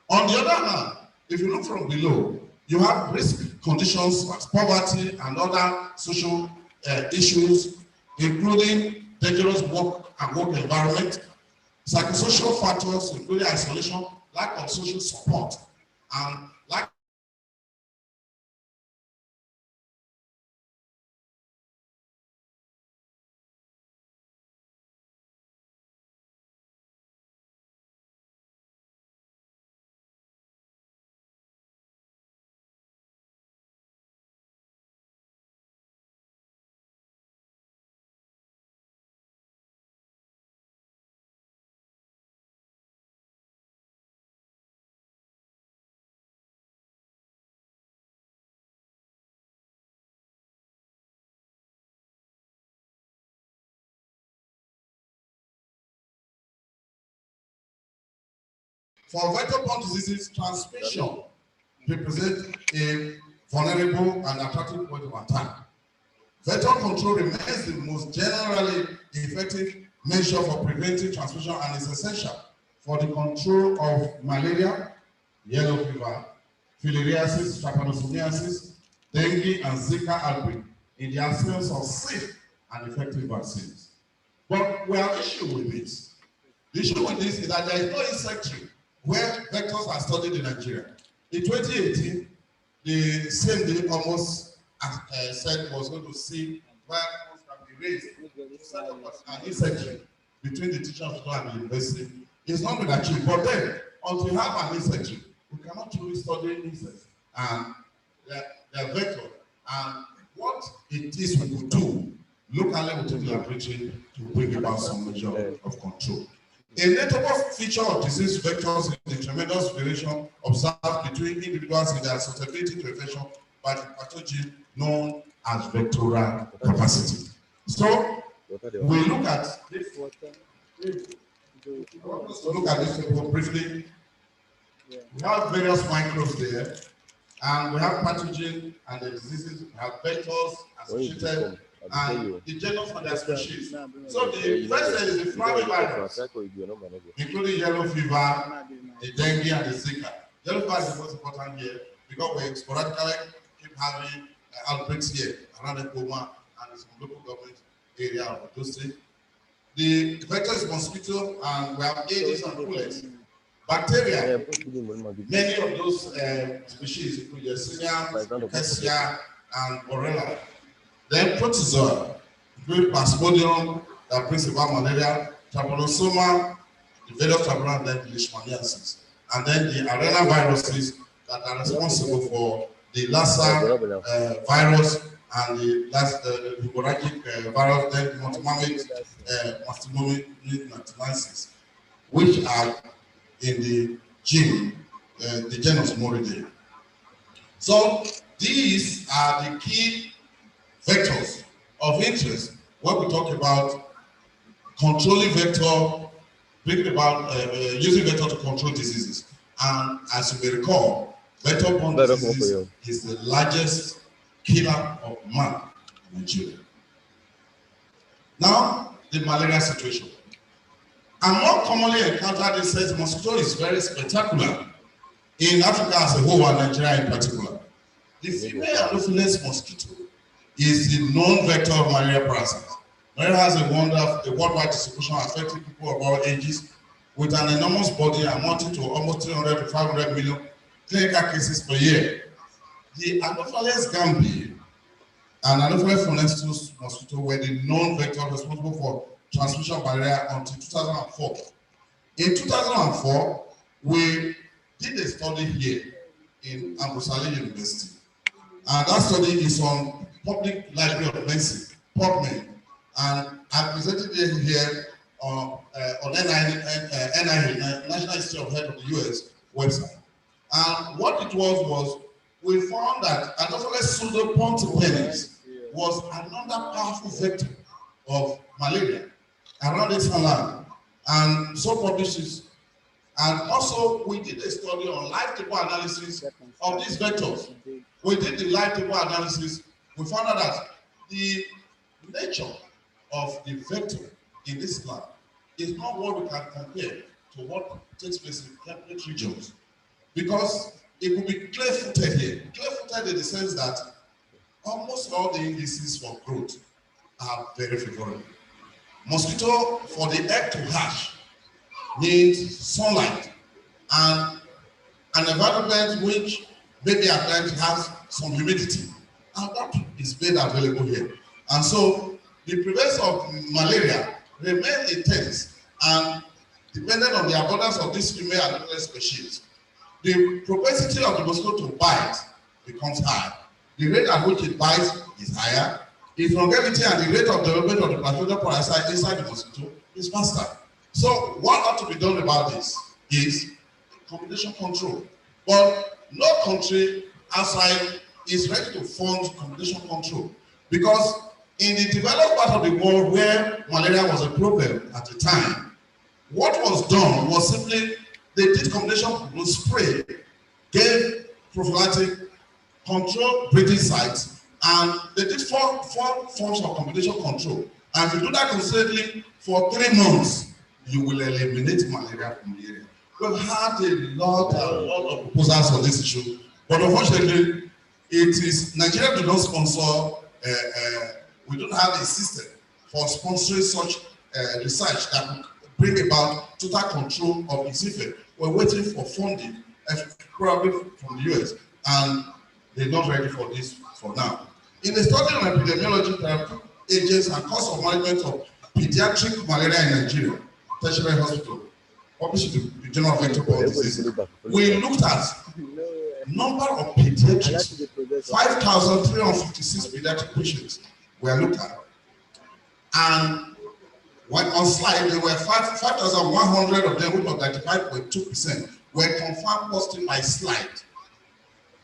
Speaker 3: On the other hand, if you look from below, you have risk conditions as poverty and other social issues, including dangerous work and work environment, psychosocial factors, including isolation, lack of social support, and lack for vector-borne diseases, transmission represents a vulnerable and attractive point of attack. Vector control remains the most generally effective measure for preventing transmission and is essential for the control of malaria, yellow fever, filariasis, trypanosomiasis, dengue, and Zika outbreak in the absence of safe and effective vaccines. But we have an issue with this. The issue with this is that there is no insectary where vectors are studied in Nigeria. In 2018, the CMD almost said was going to see where vectors can be raised to set up an insectary between the teaching hospital and the university. It's not been achieved. But then, until we have an insectary, we cannot truly study insects and their vector and what it is we could do locally within the laboratory to bring about some measure of control. A notable feature of disease vectors is the tremendous variation observed between individuals in their susceptibility to infection by the pathogen known as vectoral capacity. So, we look at this. I want us to look at this briefly. We have various microbes there, and we have pathogen and the diseases. We have vectors associated and the genus and their species. So the first cell is the flavivirus, including yellow fever, the dengue, and the Zika. Yellow fever is the most important here because we sporadically keep having outbreaks here around the Poma and some local government area of those states. The vector is mosquito, and we have Aedes and Culex. Bacteria, many of those species include Yersinia, Cassia, and Borrelia. Then protozoa, include Plasmodium, that brings about malaria, Trypanosoma, the various Trypanosoma, and then the Leishmaniasis. And then the arena viruses that are responsible for the Lassa virus and the hemorrhagic virus, then the multimamic mastocytosis, which are in the genus Moridae. So these are the key vectors of interest when we talk about controlling vector, bringing about using vector to control diseases. And as you may recall, vector-borne disease is the largest killer of man in Nigeria. Now, the malaria situation. And more commonly encountered insect mosquito is very spectacular in Africa as a whole and Nigeria in particular. The female Anopheles mosquito is the known vector of malaria parasite. Malaria has a worldwide distribution affecting people of all ages with an enormous body amounting to almost 300 to 500 million clinical cases per year. The Anopheles gambiae and Anopheles funestus mosquito were the known vectors responsible for transmission of malaria until 2004. In 2004, we did a study here in Ambosale University. And that study is on Public Library of Medicine, PubMed. And I presented it here on NIH, National Institute of Health of the US website. And what it was we found that Anopheles pseudopontipennis was another powerful vector of malaria around its land, and so publishes. And also, we did a study on live table analysis of these vectors. We did the live table analysis. We found out that the nature of the vector in this land is not what we can compare to what takes place in temperate regions, because it could be clear-footed here. Clear-footed in the sense that almost all the indices for growth are very favorable. Mosquito, for the egg to hatch, needs sunlight and an environment which maybe at times has some humidity, and that is made available here. And so the prevalence of malaria remains intense, and depending on the abundance of this female Anopheles species, the propensity of the mosquito to bite becomes high. The rate at which it bites is higher. Its longevity and the rate of development of the plasmodium parasite inside the mosquito is faster. So what ought to be done about this is combination control. But no country outside is ready to fund combination control, because in the developed part of the world where malaria was a problem at the time, what was done was simply they did combination control spray, gave prophylactic, control breeding sites, and they did four forms of combination control. And if you do that consistently for 3 months, you will eliminate malaria from the area. We've had a lot of proposals on this issue, but unfortunately, Nigeria do not sponsor, we don't have a system for sponsoring such research that will bring about total control of its effect. We're waiting for funding, probably from the US, and they're not ready for this for now. In the study on epidemiology, there are agents and cost of management of pediatric malaria in Nigeria, tertiary hospital, published in the Journal of Vector-Borne Diseases. We looked at number of pediatrics, 5,356 pediatric patients were looked at. And when on slide, there were 5,100 of them, which was 95.2%, were confirmed positive by slide.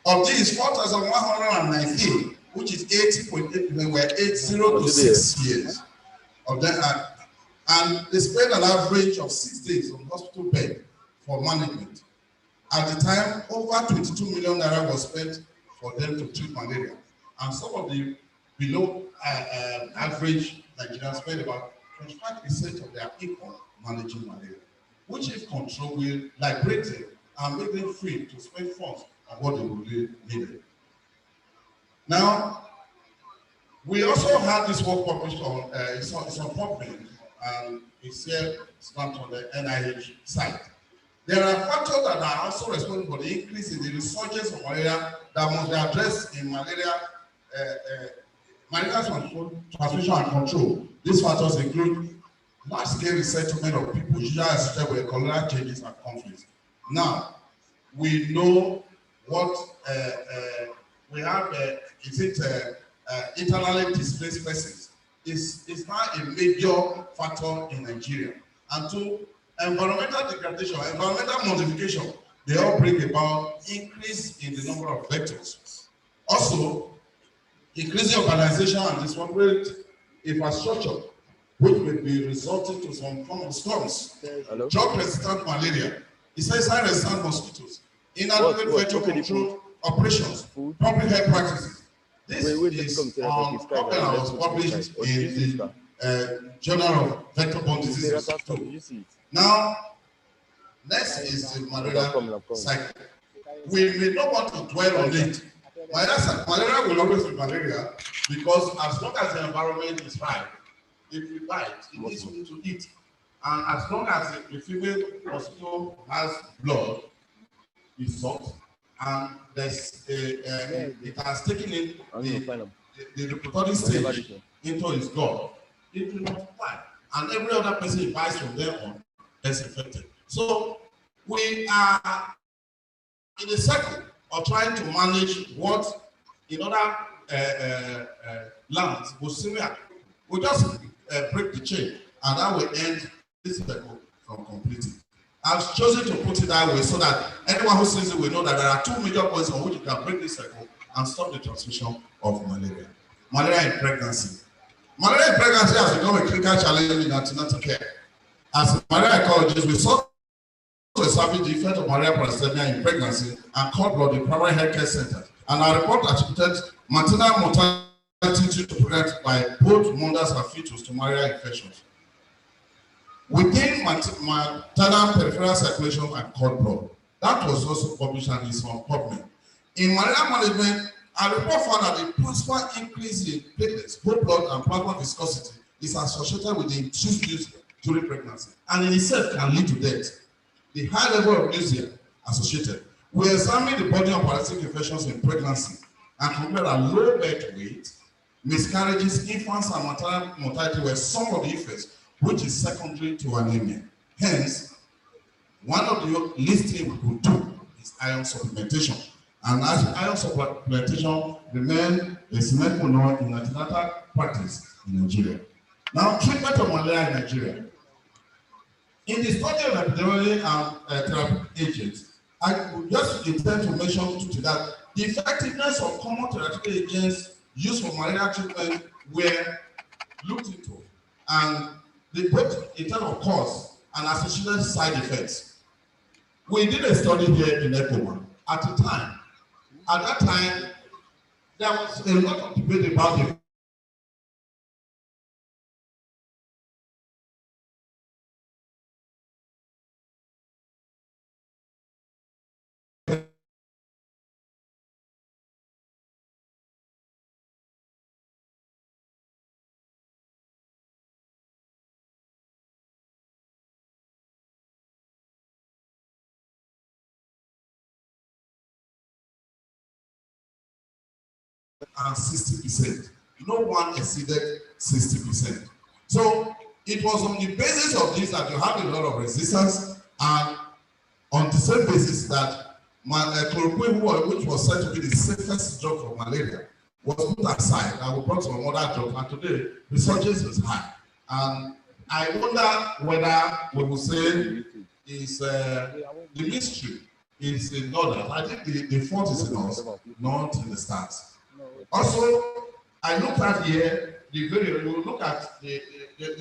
Speaker 3: Of these, 4,119, which is 80.8%, were aged 0 to 6 years. Of them, and they spent an average of 6 days on hospital bed for management. At the time, over 22 million naira was spent for them to treat malaria. And some of the below average Nigerians spend about 25% of their income managing malaria, which if controlled will liberate them and make them free to spend funds on what they really needed. Now, we also have this work published on, it's on PubMed, and it's here stamped on the NIH site. There are factors that are also responsible for the increase in the resurgence of malaria that must be addressed in malaria transmission and control. These factors include large-scale resettlement of people usually associated with cholera changes and conflicts. Now, we know what we have, internally displaced persons is now a major factor in Nigeria. And to environmental degradation, environmental modification, they all bring about increase in the number of vectors. Also, increasing urbanization and disappropriate infrastructure, which may be resulting to some form of storms, drug-resistant malaria, insecticide-resistant mosquitoes, inadequate vector control operations, public health practices. This is on PubMed was published in the Journal of Vector-Borne Diseases. Now, next is the malaria cycle. We may not want to dwell on it. Malaria will always be malaria because as long as the environment is right, if you bite, it needs something to eat. And as long as the female mosquito has blood, it sucks, and there's it has taken in the reproductive stage into its gut, it will multiply. And every other person it bites from there on is infected. So we are in a circle of trying to manage what in other lands will similar. We just break the chain, and that will end this circle from completing. I've chosen to put it that way so that anyone who sees it will know that there are two major points on which you can break this cycle and stop the transmission of malaria. Malaria in pregnancy. Malaria in pregnancy has become a critical challenge in antenatal care. As malaria ecologists, we sought to establish the effect of malaria parasitemia in pregnancy and cord blood in primary healthcare centers. And our report attributed maternal mortality to pregnant by both mothers and fetus to malaria infections. Within maternal peripheral circulation and cord blood, that was also published and is on PubMed. In malaria management, our report found that the plasma increase in platelets, whole blood, and plasma viscosity is associated with the induced use during pregnancy, and in itself can lead to death. The high level of nausea associated. We examined the body of parasitic infections in pregnancy and concluded that low birth weight, miscarriages, infants, and maternal mortality were some of the effects, which is secondary to anemia. Hence, one of the least things we could do is iron supplementation. And as iron supplementation remains a sine qua non in antenatal practice in Nigeria. Now, treatment of malaria in Nigeria. In the study of epidemiology and therapeutic agents, I would just intend to mention today that the effectiveness of common therapeutic agents used for malaria treatment were looked into, and they both in terms of cause and associated side effects. We did a study here in ECOWA at the time. At that time, there was a lot of debate about the and 60%. no one exceeded 60%. So it was on the basis of this that you had a lot of resistance, and on the same basis that chloroquine, which was said to be the safest drug for malaria, was put aside and we brought some other drugs, and today resurgence is high. And I wonder whether we will say is the mystery is in order. I think the fault is in us, not in the stars. Also, I looked at here the video. You look at the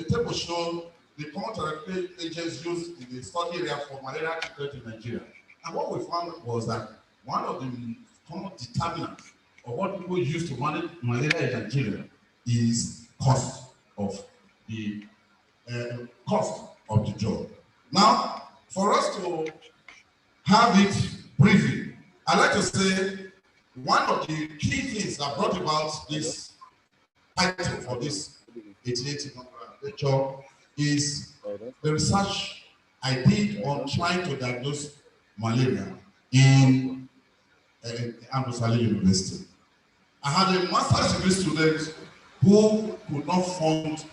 Speaker 3: table shown the common therapeutic agents used in the study area for malaria treatment in Nigeria. And what we found was that one of the common determinants of what people use to manage malaria in Nigeria is cost of the drug. Now, for us to have it briefly, I'd like to say one of the key things that brought about this title for this 88 lecture is the research I did on trying to diagnose malaria in Ambrosali University. I had a master's degree student who could not fund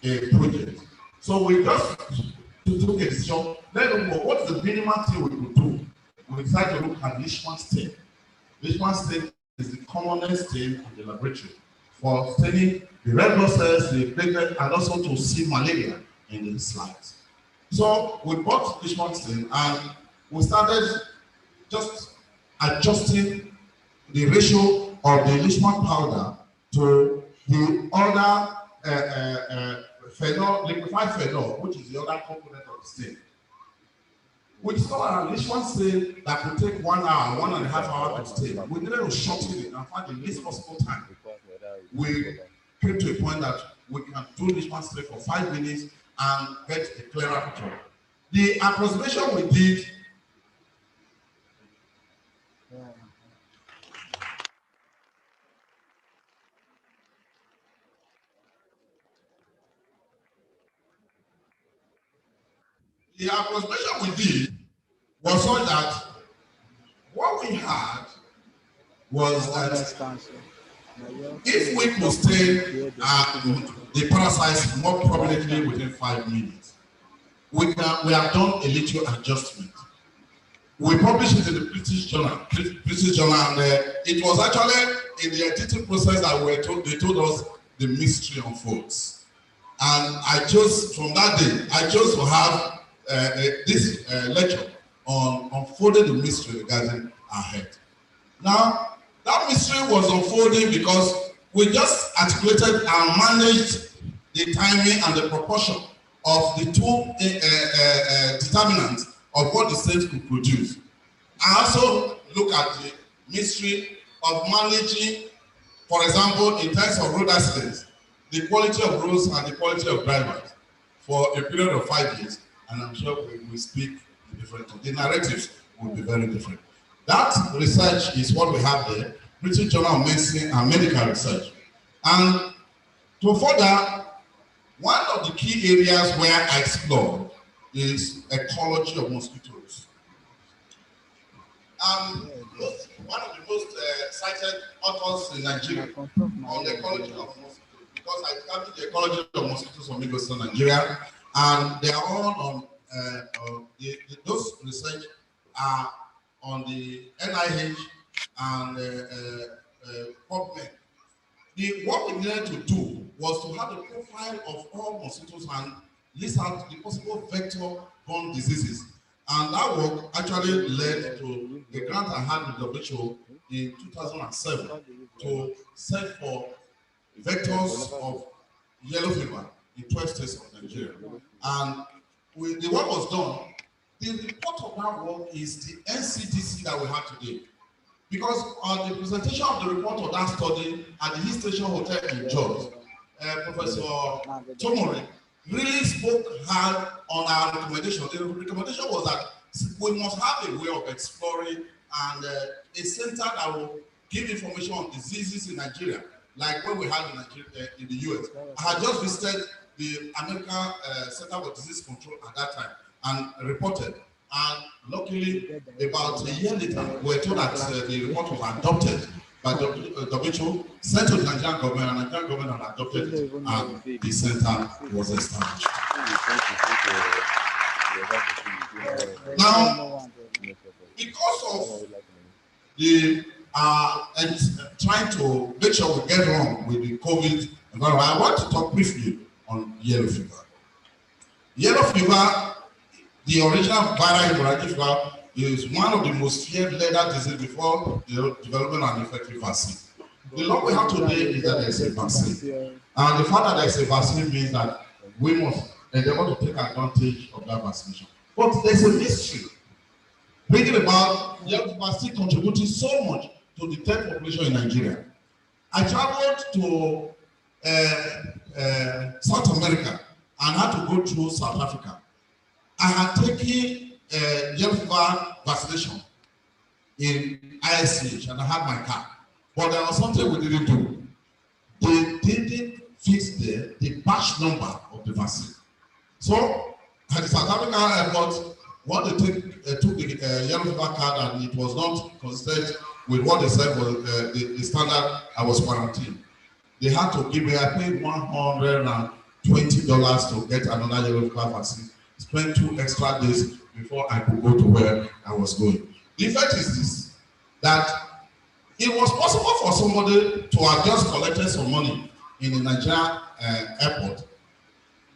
Speaker 3: a project. So we just took a decision, what's the minimum thing we could do? We decided to look at Leishman stain. Leishman stain is the commonest stain in the laboratory for staining the red blood cells, the platelet, and also to see malaria in the slides. So we bought Leishman stain and we started just adjusting the ratio of the Leishman powder to the other phenol, liquefied phenol, which is the other component of the stain. We discovered a Leishman stain that could take 1 hour, 1.5 hours to stain. We needed to shorten it and find the least possible time. We came to a point that we can do Leishman stain for 5 minutes and get a clearer picture. The approximation we did was such that what we had was that if we could stain the parasites more prominently within 5 minutes, we have done a little adjustment. We published it in the British Journal, and it was actually in the editing process that they told us the mystery unfolds. And I chose, from that day, to have this lecture on unfolding the mystery regarding our health. Now, that mystery was unfolding because we just articulated and managed the timing and the proportion of the two determinants of what the state could produce. I also look at the mystery of managing, for example, in terms of road accidents, the quality of roads and the quality of drivers for a period of 5 years. And I'm sure we will speak differently. The narratives will be very different. That research is what we have there, British Journal of Medicine and Medical Research. And to further, one of the key areas where I explored is ecology of mosquitoes. One of the most cited authors in Nigeria on the ecology of mosquitoes, because I studied the ecology of mosquitoes from Midwestern Nigeria, and they are all on those research are on the NIH and PubMed. What we needed to do was to have a profile of all mosquitoes and list out the possible vector-borne diseases. And that work actually led to a grant I had with WHO in 2007 to search for vectors of yellow fever in 12 states of Nigeria. And when the work was done, the report of that work is the NCDC that we have today. Because on the presentation of the report of that study at the Hill Station Hotel in Jos, Professor Tomori really spoke hard on our recommendation. The recommendation was that we must have a way of exploring and a center that will give information on diseases in Nigeria, like what we had in Nigeria, in the US. I had just visited the American Center for Disease Control at that time and reported. And luckily, about a year later, we were told that the report was adopted by WHO, sent to the Nigerian government, and the Nigerian government had adopted it, and the center was established. Now, because of the and trying to make sure we get wrong with the COVID environment, I want to talk briefly on yellow fever. Yellow fever, the original viral hemorrhagic fever, is one of the most feared lethal diseases before the development of an effective vaccine. The law we have today is that there is a vaccine. And the fact that there is a vaccine means that we must endeavor to take advantage of that vaccination. But there's a mystery. Thinking about yellow fever still contributing so much to the death population in Nigeria. I traveled to South America and had to go through South Africa. I had taken yellow fever vaccination in ISCH and I had my card. But there was something we didn't do. They didn't fix the batch number of the vaccine. So at the South African airport, what they took the yellow fever card and it was not consistent with what they said was the standard. I was quarantined. They had to give me, I paid $120 to get another yellow fever vaccine. Spent 2 extra days before I could go to where I was going. The effect is this, that it was possible for somebody to have just collected some money in the Nigerian airport,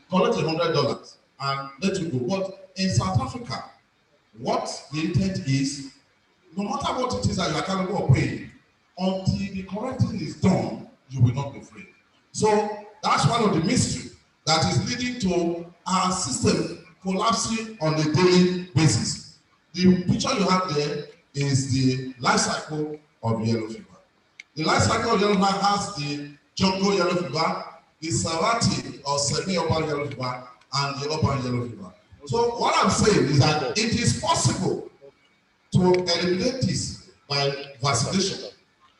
Speaker 3: collect $100 and let you go. But in South Africa, what the intent is, no matter what it is that you are capable of paying, until the correcting is done, you will not be free. So that's one of the mysteries that is leading to our system collapsing on a daily basis. The picture you have there is the life cycle of yellow fever. The life cycle of yellow fever has the jungle yellow fever, the serrative or semi-urban yellow fever, and the urban yellow fever. So what I'm saying is that it is possible to eliminate this by vaccination.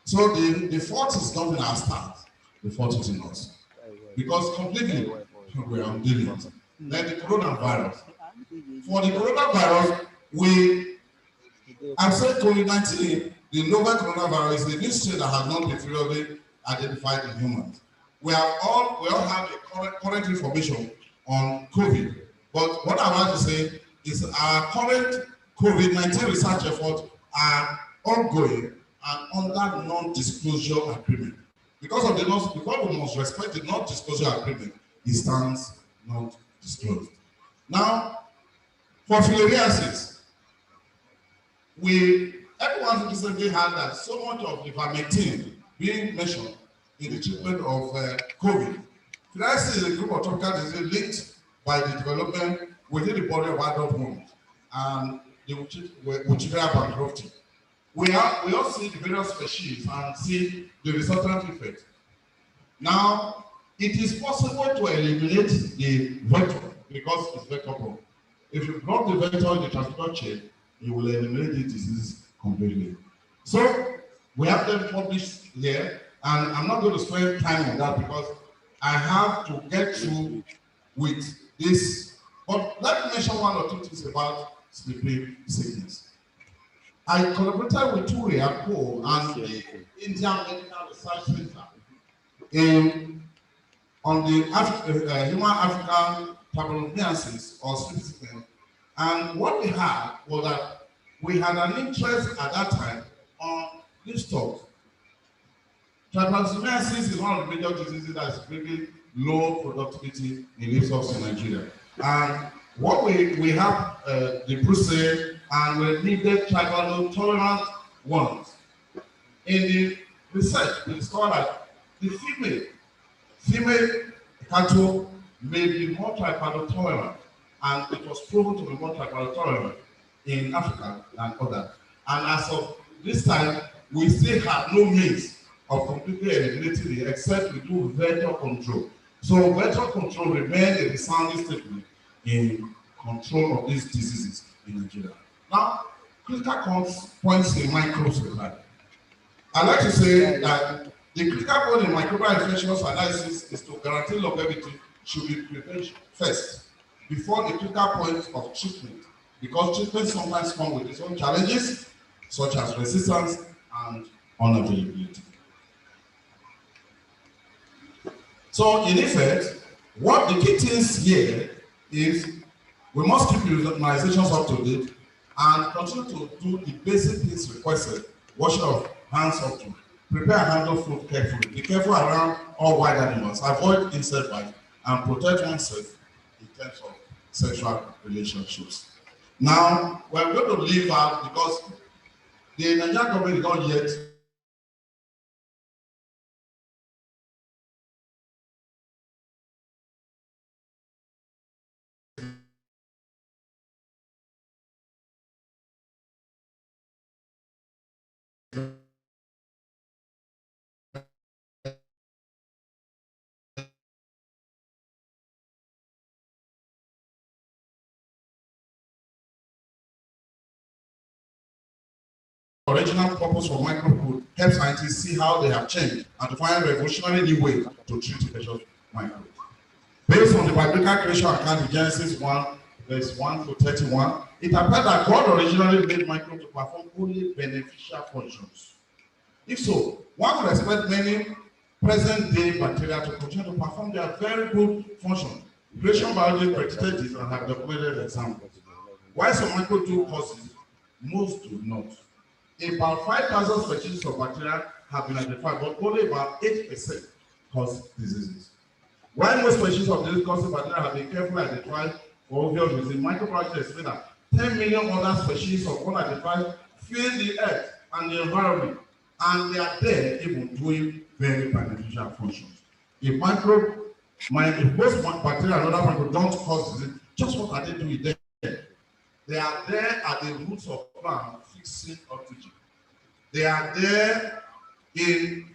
Speaker 3: So the fault is not in our staff, the fault is in us. Because completely we are dealing with it. Then the coronavirus. For the coronavirus, I've said COVID-19, the novel coronavirus is a new strain that has not been previously identified in humans. We all have a current information on COVID. But what I want to say is our current COVID-19 research efforts are ongoing and under non-disclosure agreement. Because we must respect the non-disclosure agreement, it stands not disclosed. Now, for filariasis, everyone recently had that so much of the ivermectin being mentioned in the treatment of COVID. Filariasis is a group of tropical diseases linked by the development within the body of adult women and the Wuchereria bankruptcy. We all see the various species and see the resultant effect. Now, it is possible to eliminate the vector because it's vector-borne. If you block the vector in the transmission chain, you will eliminate the disease completely. So we have them published here, and I'm not going to spend time on that because I have to get through with this. But let me mention one or two things about sleeping sickness. I collaborated with TURI and Co and the Indian Medical Research Center on the human African tracheostomy or sleep sickness. And what we had was that we had an interest at that time on livestock. Tracheostomy is one of the major diseases that is bringing low productivity in livestock in Nigeria. And what we have the brucine and we needed tribal tolerant ones. In the research, we discovered that the female cattle may be more tribal tolerant, and it was proven to be more tribal tolerant in Africa than others. And as of this time, we still have no means of completely eliminating it except we do vector control. So vector control remains a resounding statement in control of these diseases in Nigeria. Now, critical points in microbes. I like to say that the critical point in microbial infectious analysis is to guarantee longevity should be prevention first before the critical point of treatment, because treatment sometimes comes with its own challenges, such as resistance and unavailability. So in effect, what the key things here is we must keep organizations up to date and continue to do the basic things requested, washing of hands up to, prepare and handle food carefully, be careful around all wild animals, avoid insect bites, and protect oneself in terms of sexual relationships. Now, we're going to leave out because the Nigerian government is not yet original purpose for microbe help scientists see how they have changed and to find revolutionary new ways to treat infectious microbes. Based on the biblical creation account in Genesis 1, verse 1 to 31, it appears that God originally made microbes to perform only beneficial functions. If so, one would expect many present-day bacteria to continue to perform their very good function. Creation biology predicted this and have documented examples. While some microbes do causes, most do not. About 5,000 species of bacteria have been identified, but only about 8% cause diseases. While most species of disease-causing bacteria have been carefully identified for obvious reasons, microbiologists estimate that 10 million other species of unidentified fill the earth and the environment, and they are there even doing very beneficial functions. If most bacteria and other microbes don't cause disease, just what are they doing there? They are there at the roots of plants fixing oxygen. They are there in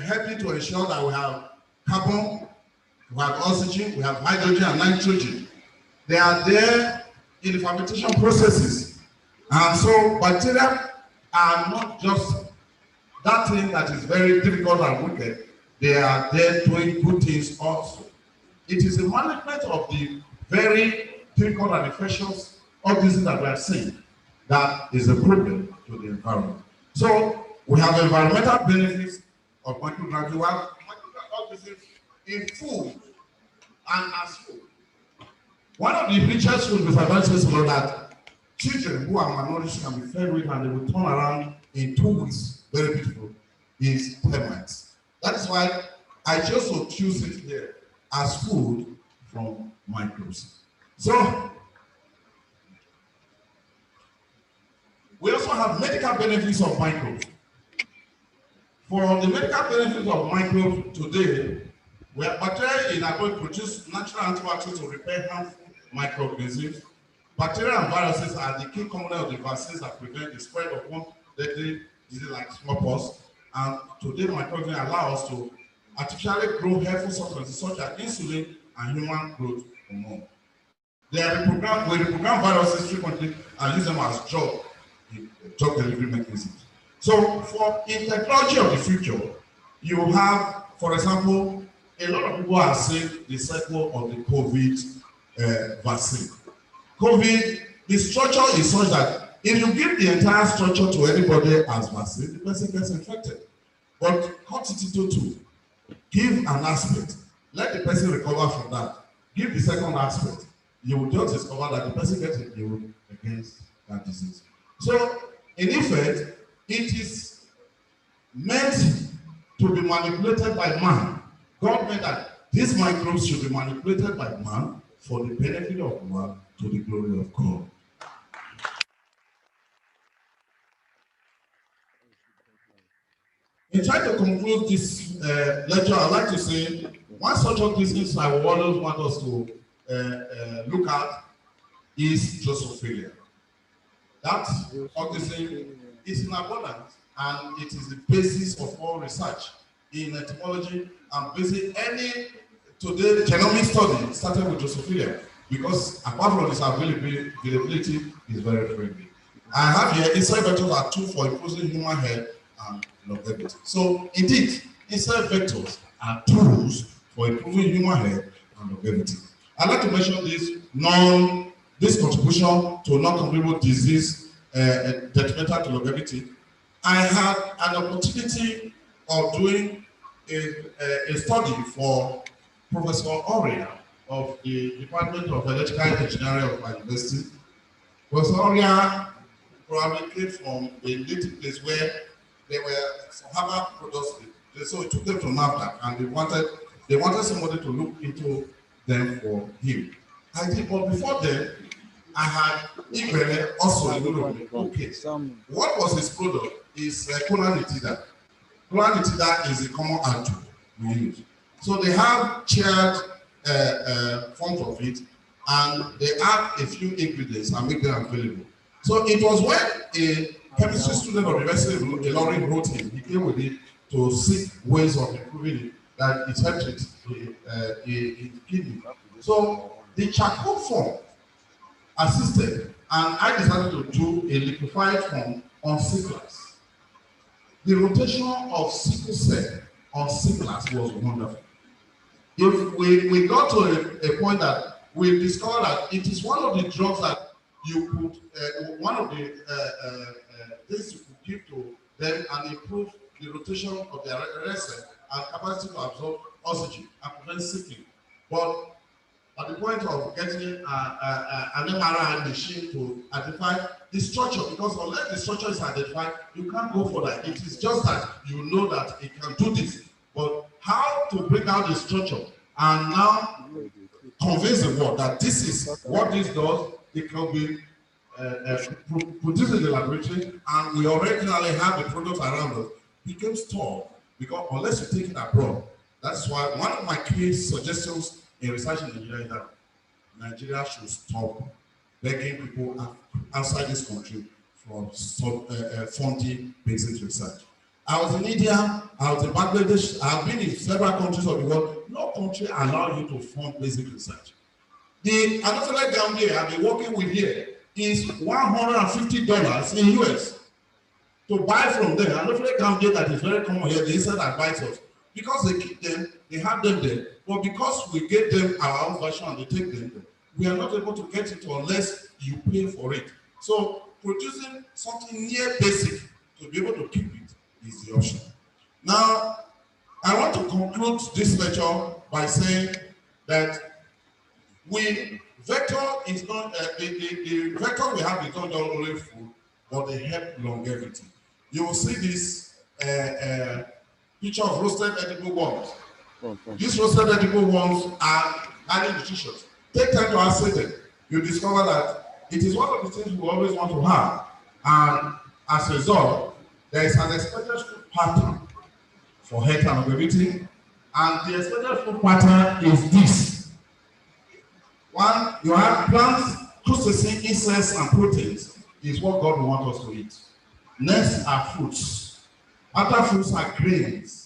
Speaker 3: helping to ensure that we have carbon, we have oxygen, we have hydrogen and nitrogen. They are there in the fermentation processes. And so bacteria are not just that thing that is very difficult and wicked. They are there doing good things also. It is the management of the very difficult and infectious organisms that we are seeing that is a problem to the environment. So we have environmental benefits of microorganisms. We have microorganisms in food and as food. One of the richest food disadvantages is that children who are malnourished can be fed with and they will turn around in 2 weeks, very beautiful, is termites. That is why I chose to choose it here as food from microbes. So we also have medical benefits of microbes. For the medical benefits of microbes today, where bacteria are going to produce natural antibiotics to repair harmful microorganisms. Bacteria and viruses are the key component of the vaccines that prevent the spread of one deadly disease like smallpox. And today, microorganisms allow us to artificially grow helpful substances such as insulin and human growth hormone. They are reprogrammed, we reprogram viruses frequently and use them as drug delivery mechanisms. So in technology of the future, you have, for example, a lot of people are saying the cycle of the COVID vaccine. COVID, the structure is such that if you give the entire structure to anybody as vaccine, the person gets infected. But cut it into two. Give an aspect, let the person recover from that. Give the second aspect. You will just discover that the person gets immune against that disease. So, in effect, it is meant to be manipulated by man. God meant that these microbes should be manipulated by man for the benefit of man to the glory of God. In trying to conclude this lecture, I'd like to say one such organism I would always want us to look at is Drosophila. That organism is in abundance and it is the basis of all research in etymology and basic any today genomic study started with Drosophila because apart from its availability is very friendly. I have here insect vectors are tools for improving human health and longevity. So indeed, insect vectors are tools for improving human health and longevity. I'd like to mention this contribution to non-communicable disease detrimental to longevity. I had an opportunity of doing a study for Professor Oria of the Department of Electrical Engineering of my university. Professor Oria probably came from a native place where there were some herbal products. So he took them to NAFDAC and they wanted somebody to look into them for him. I did, but before then, I had Ibere also in Europe. Okay, what was his product? Is Colanitida. Colanitida is a common adjunct we use. So they have shared forms of it, and they add a few ingredients and make them available. So it was when a chemistry student of the University of Ilorin wrote him, he came with it to seek ways of improving it, that it helped it in kidney. So the charcoal form assisted, and I decided to do a liquefied form on sicklers. The rotation of sickle cell on sicklers was wonderful. If we got to a point that we discovered that it is one of the drugs that you could, one of the things you could give to them and improve the rotation of their red cell and capacity to absorb oxygen and prevent sickling. But at the point of getting an MRI machine to identify the structure, because unless the structure is identified, you can't go for that. It is just that you know that it can do this, but how to bring out the structure and now convince the world that this is what this does, it can be produced in the laboratory, and we originally have the products around us, became stalled because unless you take it abroad. That's why one of my key suggestions in research in Nigeria is that Nigeria should stop begging people outside this country from funding basic research. I was in India, I was in Bangladesh, I've been in several countries of the world. No country allows you to fund basic research. The Anopheles Gambia I've been working with here is $150 in US to buy from them. Anopheles Gambia that is very common here, they said advisors. Because they keep them, they have them there. But because we gave them our own version and they take them, we are not able to get it unless you pay for it. So producing something near basic to be able to keep it is the option. Now, I want to conclude this lecture by saying that vector is not, the vector we have is not only food, but they help longevity. You will see this picture of roasted edible worms. These roasted edible worms are highly nutritious. Take time to assay them. You discover that it is one of the things we always want to have. And as a result, there is an expected food pattern for health and longevity. And the expected food pattern is this. One, you have plants, crustaceans, insects, and proteins is what God wants us to eat. Next are fruits. After fruits are grains.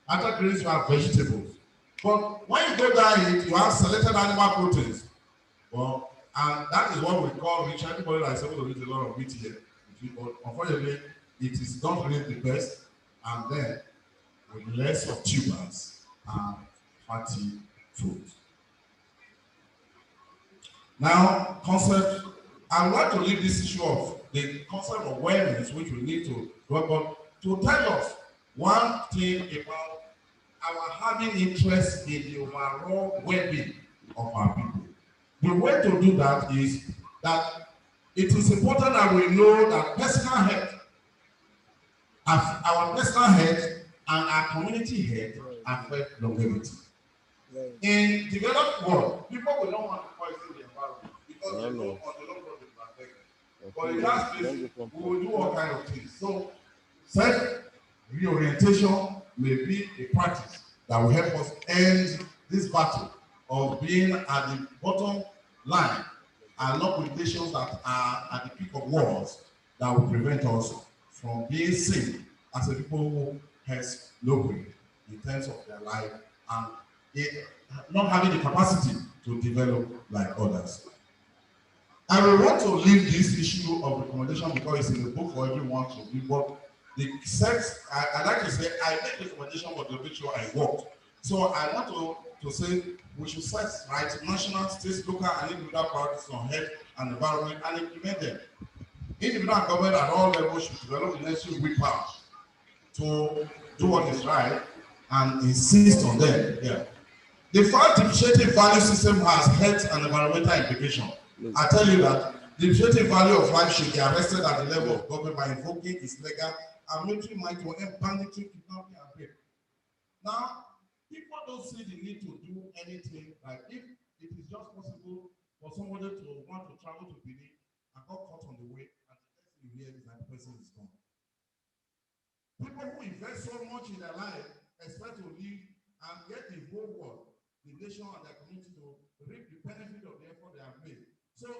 Speaker 3: After grains, you have vegetables. But when you go down it, you have selected animal proteins. Well, and that is what we call rich. Everybody that is able to eat a lot of meat here. But unfortunately, it is not really the best. And then, with less of tubers and fatty foods. Now, concept, I would like to leave this issue of the concept of wellness, which we need to work on, to tell us one thing about our having interest in the overall well-being of our people. The way to do that is that it is important that we know that personal health, our personal health and our community health affect longevity. In developed world, people will not want to poison the environment because they don't want to protect it. But in that case, we will do all kinds of things. So self-reorientation may be a practice that will help us end this battle of being at the bottom line and not with nations that are at the peak of wars that will prevent us from being seen as a people who has no brain in terms of their life and not having the capacity to develop like others. I will want to leave this issue of recommendation because it's in the book for everyone to read. But the sex, I like to say, I make recommendation for the which I worked. So I want to say we should set national, state, local, and individual priorities on health and environment and implement them. Individual government at all levels should develop the necessary willpower to do what is right and insist on them. Yeah. The fact depreciating value system has health and environmental implication. I tell you that the depreciating value of life should be arrested at the level of government by invoking its legal and military might to end banditry, kidnapping, and rape. Now, people don't see the need to do anything. Like if it is just possible for somebody to want to travel to Benin and got caught on the way, and the next thing you hear is that the person is gone. People who invest so much in their life expect to live and get the whole world, the nation and their community to reap the benefit of the effort they have made. So,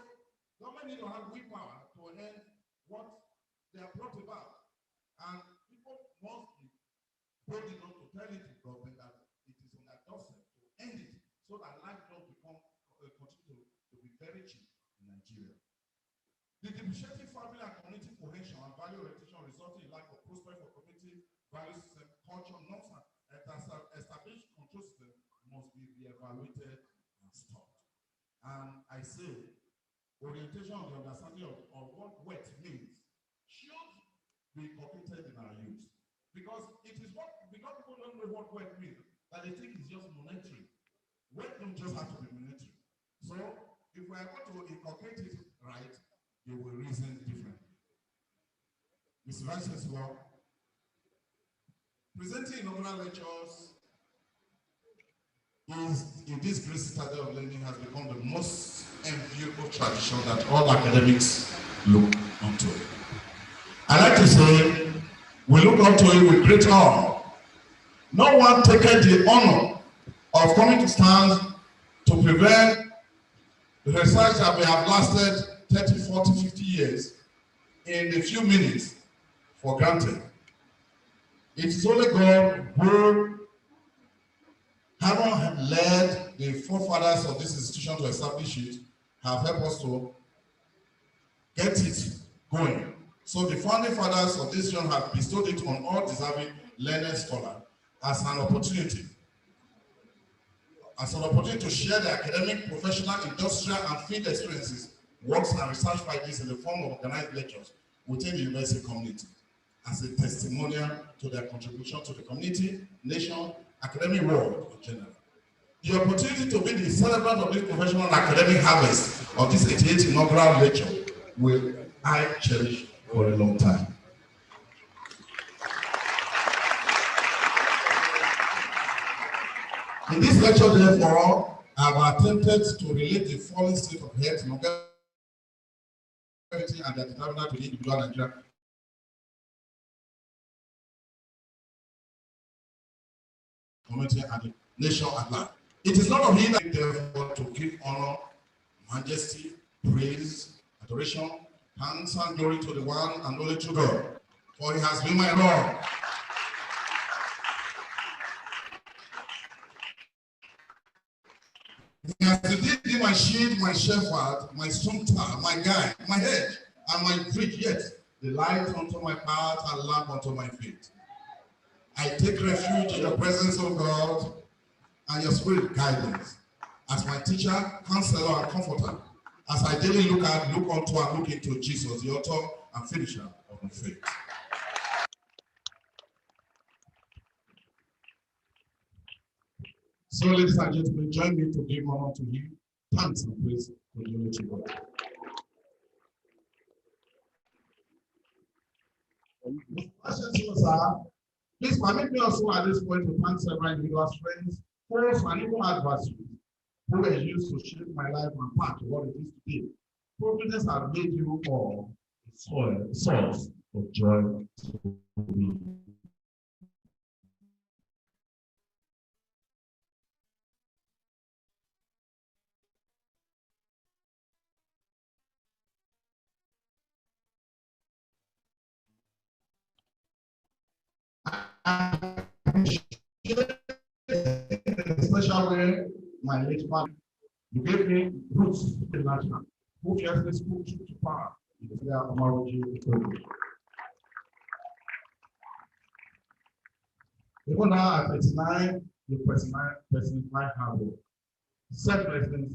Speaker 3: government need to have willpower to end what they are brought about. And people must be bold enough to tell it to government that it is on their doorstep to end it so that life don't become continue to be very cheap in Nigeria. The depreciating family and community cohesion and value orientation resulting in lack of prospect for community value system, culture, norms, and established control system must be reevaluated and stopped. And I say, orientation of the understanding of what wet means should be inculcated in our youth. Because it is what, because people don't know what wet means, that they think it's just monetary. Wet don't just have to be monetary. So, if we are going to inculcate it right, they will reason differently. Mr. Vice Chancellor, presenting inaugural lectures in this great citadel of learning has become the most enviable tradition that all academics look unto. I like to say, we look up to it with great honor. No one taken the honor of coming to stand to prevent the research that we have lasted 30, 40, 50 years in a few minutes for granted. It is only God who, having led the forefathers of this institution to establish it, have helped us to get it going. So the founding fathers of this institution have bestowed it on all deserving learned scholars as an opportunity to share their academic, professional, industrial, and field experiences, works, and research findings in the form of organized lectures within the university community as a testimonial to their contribution to the community, nation, academic world in general. The opportunity to be the celebrant of this professional and academic harvest of this 88th inaugural lecture will I cherish for a long time. In this lecture, therefore, I have attempted to relate the falling state of health, longevity, and their determinant to the individual Nigerian community and the nation at large. It is not of him that therefore to give honor, majesty, praise, adoration, thanks and glory to the one and only true God, for he has been my Lord. He has indeed been my shield, my shepherd, my strong tower, my guide, my hedge, and my bridge, yet the light unto my path and lamp unto my feet. I take refuge in the presence of God and your spirit guidance as my teacher, counselor, and comforter, as I daily look unto and look into Jesus, the author and finisher of my faith. So, ladies and gentlemen, join me to give honor to him. Thanks and praise to the unity God. Please permit me also at this point to thank several individual friends, foes, and even adversaries who were used to shape my life and path to what it is today. Providence has made you all a source of joy to me. In a special way, my late father, you gave me roots to the national, who fiercely spoke to power in the sphere of Maroji. Even now at 39, you personify hard work, selflessness,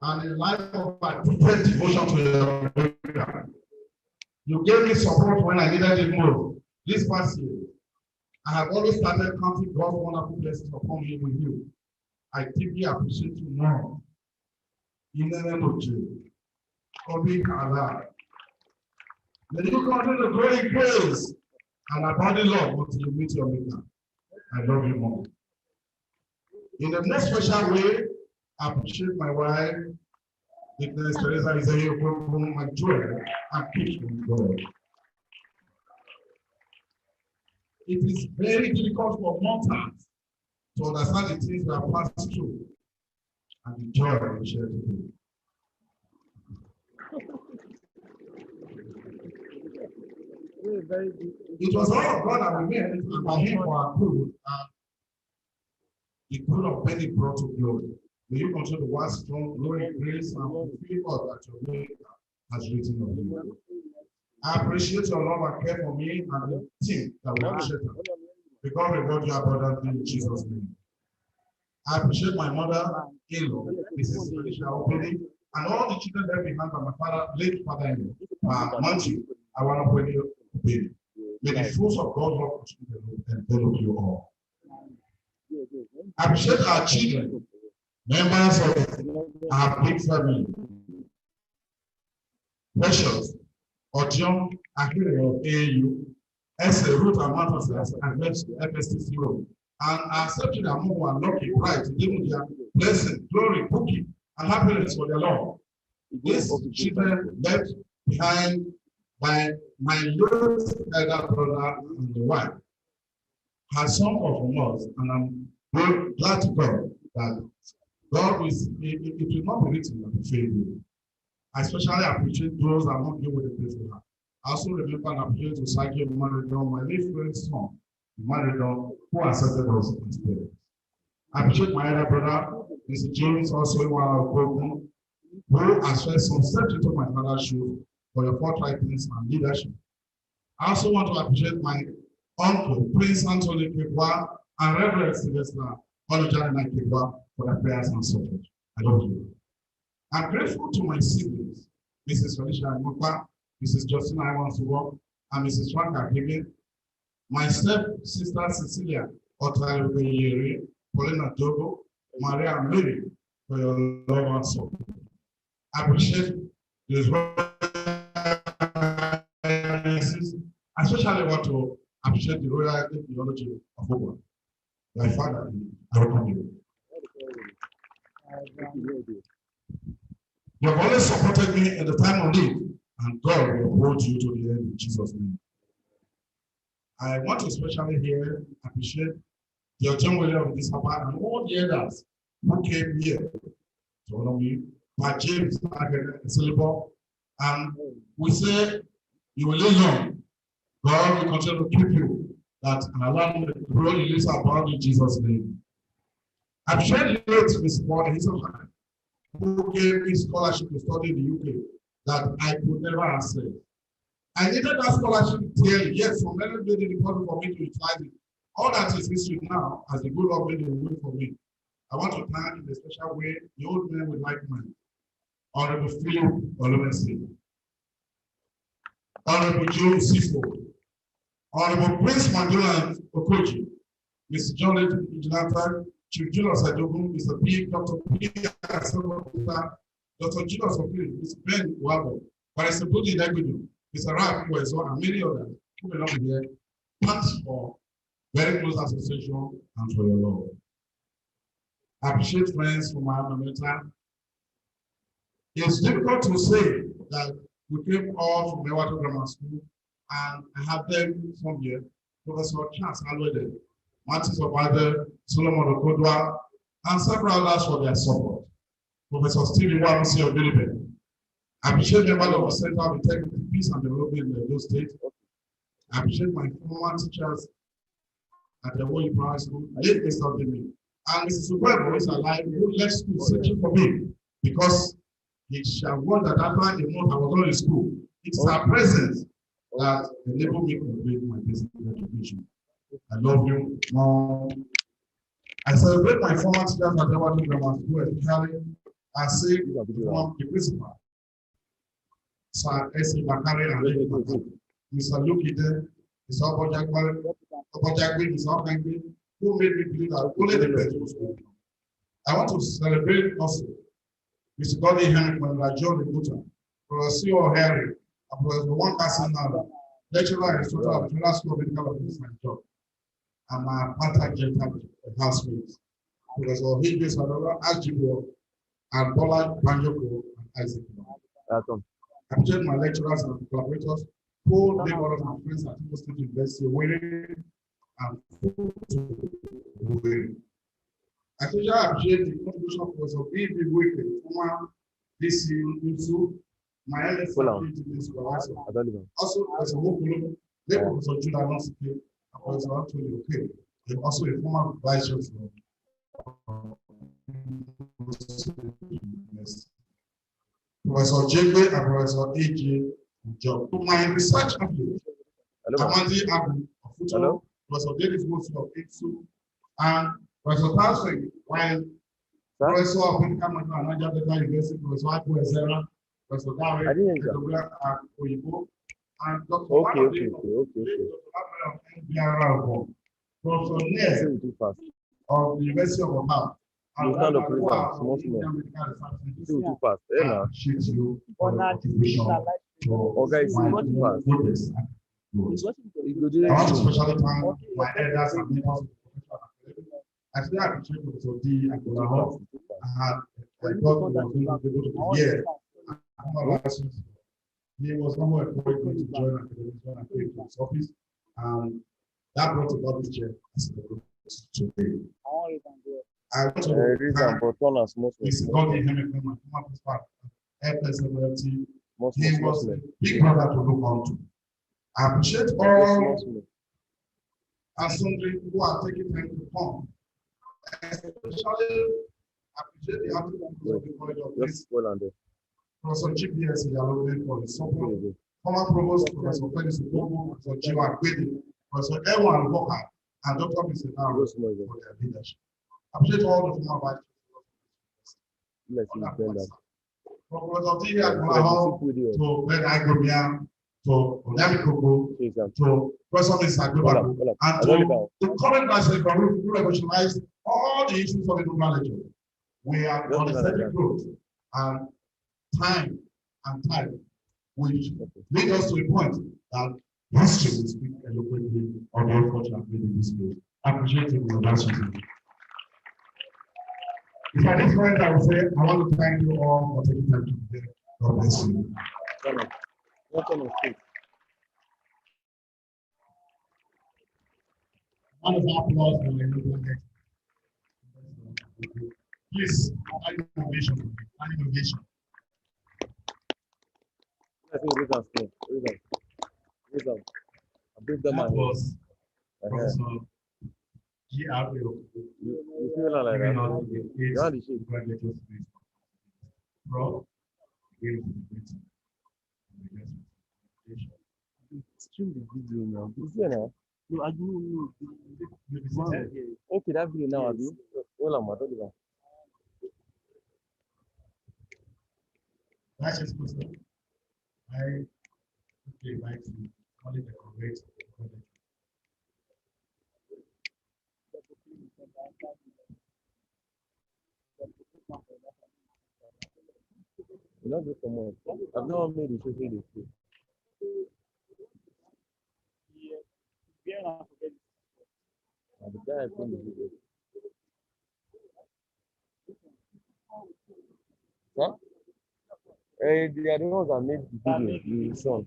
Speaker 3: and a life of devotion to your America. You gave me support when I needed it most. This past year, I have always started counting God's wonderful blessings upon me with you. I deeply appreciate you now. In the name of Jesus. May you continue to grow in grace and abundant love until you meet your maker. I love you more. In the most special way, I appreciate my wife, Deaconess Teresa Isaiah, my joy and peace from God. It is very difficult for mortals to understand the things we are passing through and the joy we share today. It was all of God that we made and by him for our good, and the good of many brought to glory. May you continue to work strong, glory, grace, and fulfill all that your Maker has written of you. I appreciate your love and care for me and the team that we appreciate. Because we got you abundantly in Jesus' name. I appreciate my mother-in-law, Mrs. Felicia Obedi, and all the children left behind by my father, late father-in-law, Manchi. I want to pray you. May the fruits of God's love continue to envelop you all. I appreciate our children, members of our big family. Precious, Ojon, Akire of AAU, Esther, Ruth, and Martha, and FSTC, and accepting among and lucky pride to give them their blessing, glory, cooking, and happiness for their Lord. These children left behind by my late elder brother and the wife has some of us, and I'm very glad to God that God is, it will not be written that to fail you. I especially appreciate those that not deal with the faithful heart. I also remember and appreciate to Saki Maridon, my late friend's son, Maridon, who accepted us as parents. I appreciate my elder brother, Mr. James, also who has fed some steps into my father's shoes for your forthrightness and leadership. I also want to appreciate my uncle, Prince Anthony Kekwa, and Reverend Sylvester Olujana Kekwa for their prayers and support. I love you. I'm grateful to my siblings, Mrs. Felicia Imokwa, Mrs. Justina Iwansuwo, and Mrs. Franka Kege, my step-sister Cecilia Otayoyere, Paulina Dogo, Maria and Mary for your love and support. I appreciate this. I especially want to appreciate the Royal Theology of Ogun. My father, I welcome you. You have always supported me in the time of need, and God will hold you to the end in Jesus' name. I want to especially here appreciate the John William of this papa and all the others who came here to honor me, by James Silver, and we say you will live long. God will continue to keep you that and allow me to grow in this about in Jesus' name. I've shared late with Paul Hisohan, who gave me scholarship to study in the UK that I could never access. I needed that scholarship clearly, yes, from many made it important for me to utilize it. All that is history now, as the good Lord made it way for me. I want to thank in a special way the old men with like mind, Honorable Philip Olumesi, Honorable Joe Sifo, Honorable Prince Mandela Okoji, Mr. John Jonathan, Chief Julius Adogun, Mr. P. Dr. P. Dr. Julius Okiri, Mr. Ben Wabo, Barrister Budi Negbedu, Mr. Ralph Wezo, and many others who will not be here. Thanks for very close association and for your love. I appreciate friends from my alma mater. It's difficult to say that we came all from Ewato Grammar School, and I have them from here, Professor Charles Alwede, Martins Obade, Solomon Okodwa, and several others for their support. Professor Stephen Wamusi of Bilibet. I appreciate members of the Center of Integrity, Peace and Development in Edo State. I appreciate my former teachers at the Woyi Primary School, late Mr. Demi, and Mrs. Uwebo, who is alive, who left school searching for me because it shall want that after a month I was not in school. It's her presence that enabled me to complete my basic education. I love you, Mom. I celebrate my former teachers at the Ewato Grammar School, especially I say the principal. Sir S.A. Bakari and Mr. Lukide, Mr. Obojagbe, Mr. Okangbe, who made me believe that only the best was going on. I want to celebrate also Mr. Goddy Henry Kwanda, John Rebuta, Professor C.O. Henry, and Professor Juan Casanova, lecturer and instructor of the Federal School of Medical Office and Job, and my partner gentleman housemates, Professor Higbe Sadora, Ajibo, and Bola Banjoko, and Isaac. I appreciate my lecturers and collaborators, co-laborers and friends at Imo State University, winning and winning. I appreciate the contribution of Professor B.B. Wike, former DC into my LSA supervisor. Also, Professor Mokolo, then Professor Judah Nonsike, and Professor Anthony Oke, and also a former vice chancellor. Professor Jigbe and Professor A.J. Job. To my research affiliate, Amadi Abu of Futo, Professor David Mosu of ITSU, and Professor Taswing, while Professor of Medical Management at Nigeria University, Professor Abu Ezera, Professor David, Dr. Oyibo, and Dr. Professor Ned of the University of Ohio. You stand up, small. Too fast. Okay, it's too fast. I want to especially thank my elders and members. I still appreciate Professor D and Kolahov. I thought we were able to be here. He was somewhere very good to join academic and came to his office. That brought about this chair today. I want to thank Mr. Goddy Henry, my former principal, FSMLT. He was a big brother to look on to. I appreciate all and sundry who are taking time to come. Especially appreciate the applicants of the College of Medicine, Professor GPS Yalode for his support, former Provost Professor Felix Ogogo, Professor Jiwa Kwedi, Professor Ewan Walker, and Dr. Mr. Naro for their leadership. I appreciate all the former vice presidents. From Professor T. Akulaho to Ben Agrobia, to Onyami Koko, to Professor Mr. Agbebako, and to the current vice president who revolutionized all the issues of the knowledge. We are on a steady growth, and time which lead us to a point that history will speak eloquently on the unfortunately in this place. I appreciate it for that. If at this point I will say, I want to thank you all for taking time to be here. God bless you. Round of applause for everyone. Please, innovation. That was Professor G.R.A.
Speaker 2: You feel like that?
Speaker 3: Bro,
Speaker 2: extremely busy now. Busy now. No, I don't know. Okay, that video now, Abi. Well, I'm not.
Speaker 3: That's just good. I would like to only decorate.
Speaker 2: You know, this someone. I've never made it to see this. The guy is from the video. Huh? They are the ones that made the video, the song.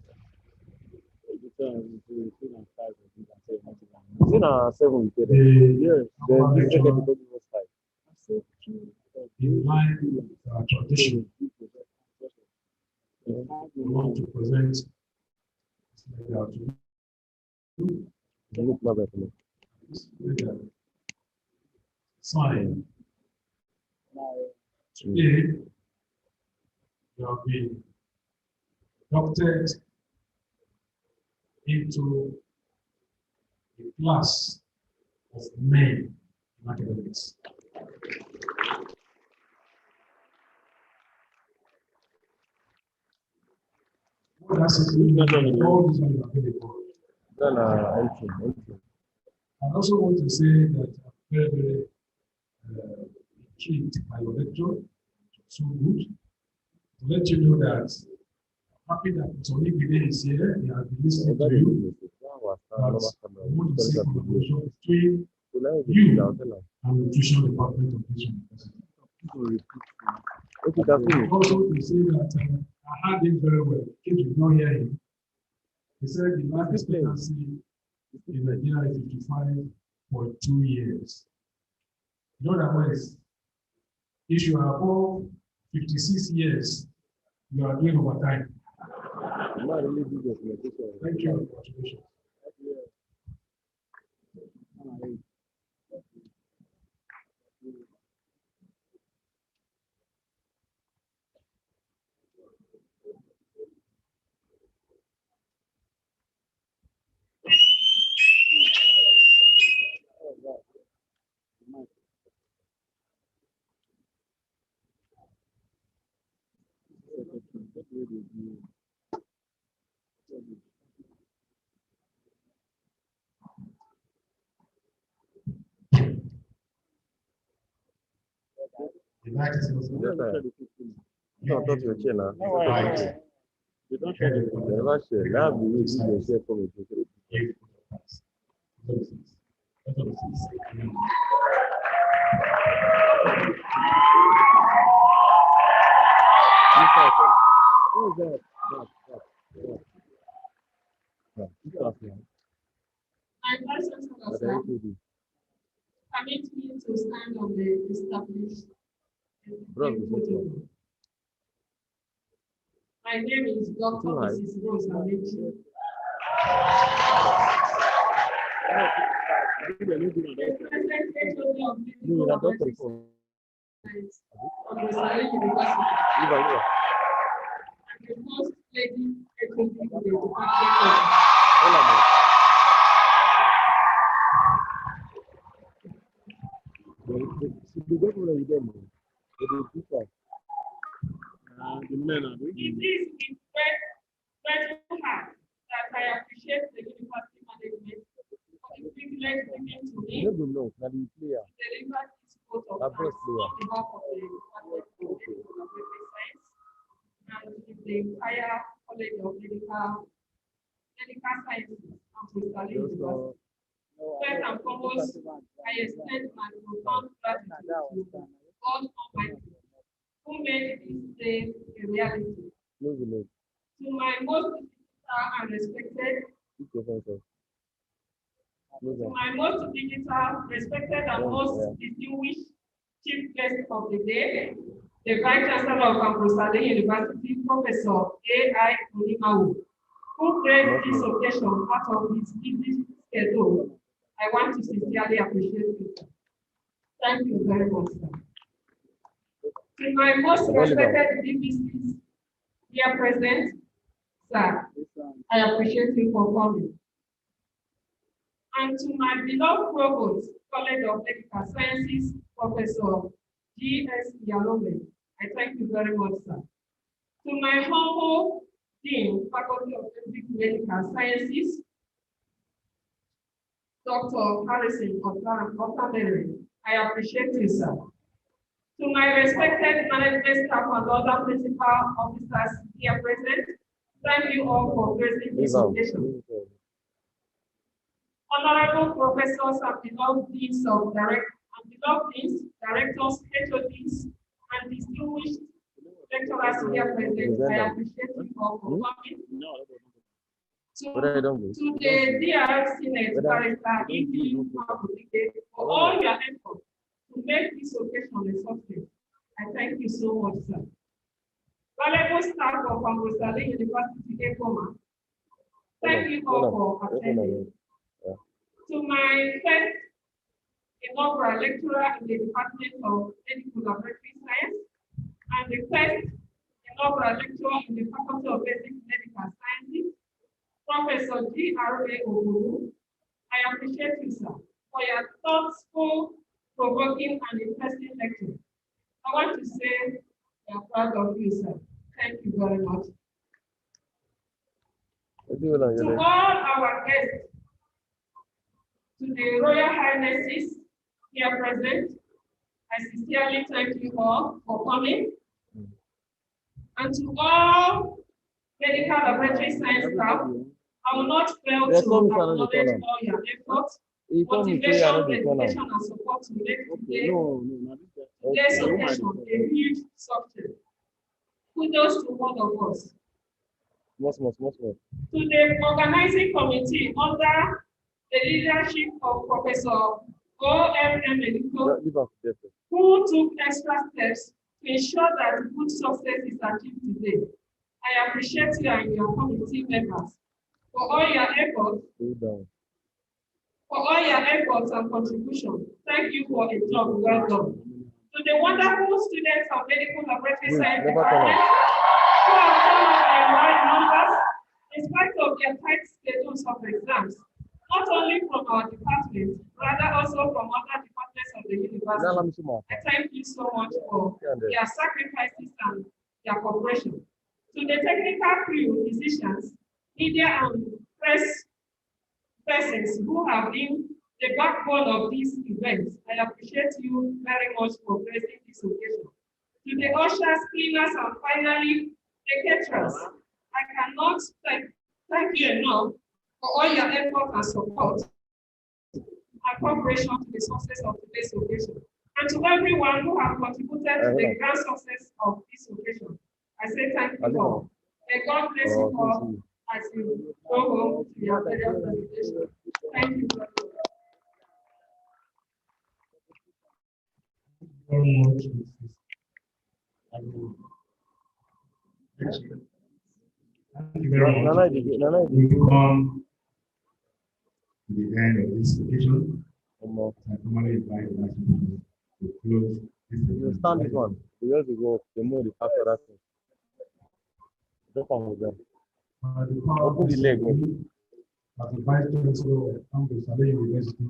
Speaker 2: 7 we said it. Yes. Then the second because it was 5.
Speaker 3: In line with our tradition, we want to present sign. Today, you have been adopted into a class of men in academics.
Speaker 1: capacity, all these are available. I also want to say that I'm very, very intrigued by your lecture. So good. To let you know that I'm happy that Tony Bide is here. He has been listening to you. But I want to see collaboration between you and the nutrition department of this university. Also to say that I heard him very well. In case you don't hear him, he said the life expectancy in Nigeria is 55.2 years. In other words, if you are above 56 years, you are doing overtime. Thank you. Congratulations. The light is also
Speaker 2: Don't touch your chin now.
Speaker 1: right.
Speaker 2: You don't share it. Never share. Now we will share from it.
Speaker 4: Permit me to stand on the established protocol. My name is Dr. Mrs. Rose Amechi. On the Saleh University. And the first lady HOD of the department. It is with grateful heart that I appreciate the university management for the privilege given to me to deliver this quote of thanks on behalf of the Department of Medical Science and the entire College of Medical Sciences and Saleh University. First and foremost, I extend my profound gratitude to God Almighty, who made this day a reality. To my most digital and respected, and most distinguished chief guest of the day, the Vice Chancellor of Campus Saleh University, Professor A.I. Onimawu, who graced this occasion out of his busy schedule. I want to sincerely appreciate you. Thank you very much, sir. To my most respected DPCs here present, sir, I appreciate you for coming. And to my beloved Provost, College of Medical Sciences, Professor G.S. Yalome, I thank you very much, sir. To my humble Dean, Faculty of Medical Sciences, Dr. Harrison Otamere, I appreciate you, sir. To my respected management staff and other principal officers here present, thank you all for gracing this occasion. Honorable professors and beloved deans of directors, HODs, and distinguished lecturers here present, I appreciate you all for coming. To the DR Senate Barrister E.D. for all your efforts to make this occasion a success. I thank you so much, sir. Valuable staff of Campus Saleh University, Ekoma, thank you all for attending. To my first inaugural lecturer in the Department of Medical Laboratory Science and the first inaugural lecturer in the Faculty of Basic Medical Sciences, Professor G.R.A. Oguru, I appreciate you, sir, for your thoughtful, provoking, and interesting lecture. I want to say we are proud of you, sir. Thank you very much. To all our guests, to the Royal Highnesses here present, I sincerely thank you all for coming. And to all medical laboratory science staff, I will not fail to acknowledge all your efforts, motivation, dedication, and support to make today's occasion a huge success. Kudos to all of us. To the organizing committee under the leadership of Professor O.M. Emeniko, who took extra steps to ensure that good success is achieved today. I appreciate you and your committee members for all your efforts. And contributions. Thank you for a job well done. To the wonderful students of medical laboratory science department who have turned up in large numbers in spite of their tight schedules of exams, not only from our department, rather also from other departments of the university. I thank you so much for their sacrifices and their cooperation. To the technical crew, musicians, media and press persons who have been the backbone of these events, I appreciate you very much for gracing this occasion. To the ushers, cleaners, and finally, the caterers, I cannot thank you enough for all your effort and support and cooperation to the success of today's occasion. And to everyone who have contributed to the grand success of this occasion, I say thank you all. May God bless you all as you go home to your various presentations. Thank you very much.
Speaker 1: Very much. Thank you very much. We come to the end of this occasion. I formally invite you to close this.
Speaker 2: You stand this one. Because you go, the more the faster that thing. Just on with them. Open the leg.
Speaker 1: As the Vice Chancellor of Campus Saleh University,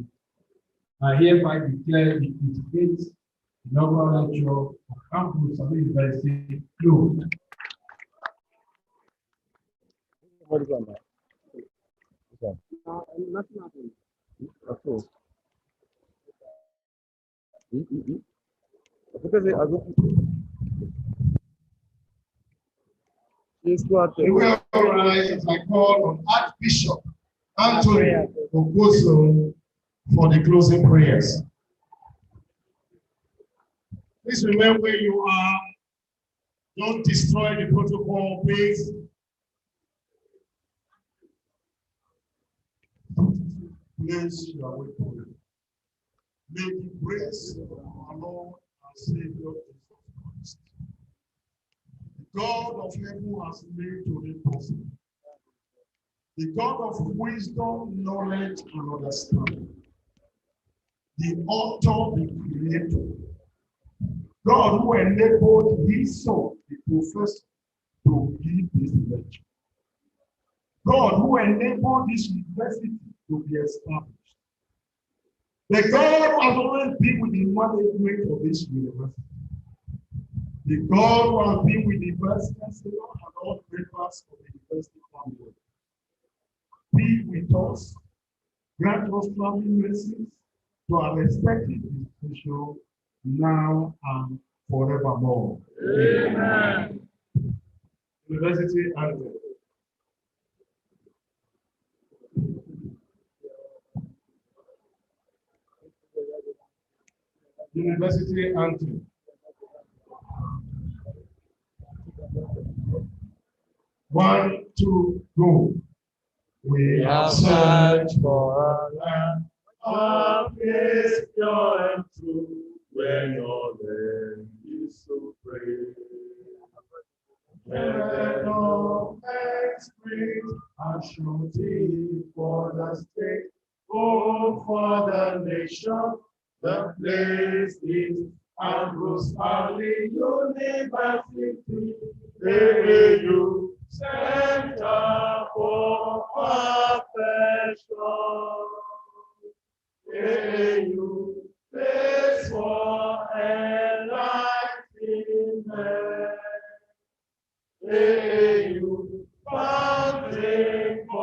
Speaker 1: I hereby declare the 58th inaugural lecture of Campus Saleh University closed.
Speaker 2: What is that? This one. Nothing happened. That's all.
Speaker 1: We will rise as I call on Archbishop Anthony Okoso for the closing prayers. Please remember where you are. Don't destroy the protocol, please. Place your way forward. May the grace of our Lord and Savior Jesus Christ, the God of heaven has made today possible. The God of wisdom, knowledge, and understanding. The author, the creator. God who enabled his son, the professor, to give this lecture. God who enabled this university to be established. The God has always been with the management of this university. The God who has been with the Vice Chancellor and all members of the university family. Be with us, grant us traveling mercies to our expected institution now and forevermore. Amen. University anthem. University anthem. One, two, go. We have searched for a land of peace, joy, and truth, where your land is so great. Where no expert and show thee for the state, oh, for the nation, the place is Ambrose Valley University. Hey, you Center for Perfection. Hey, you place for enlightenment. Hey, you fountain for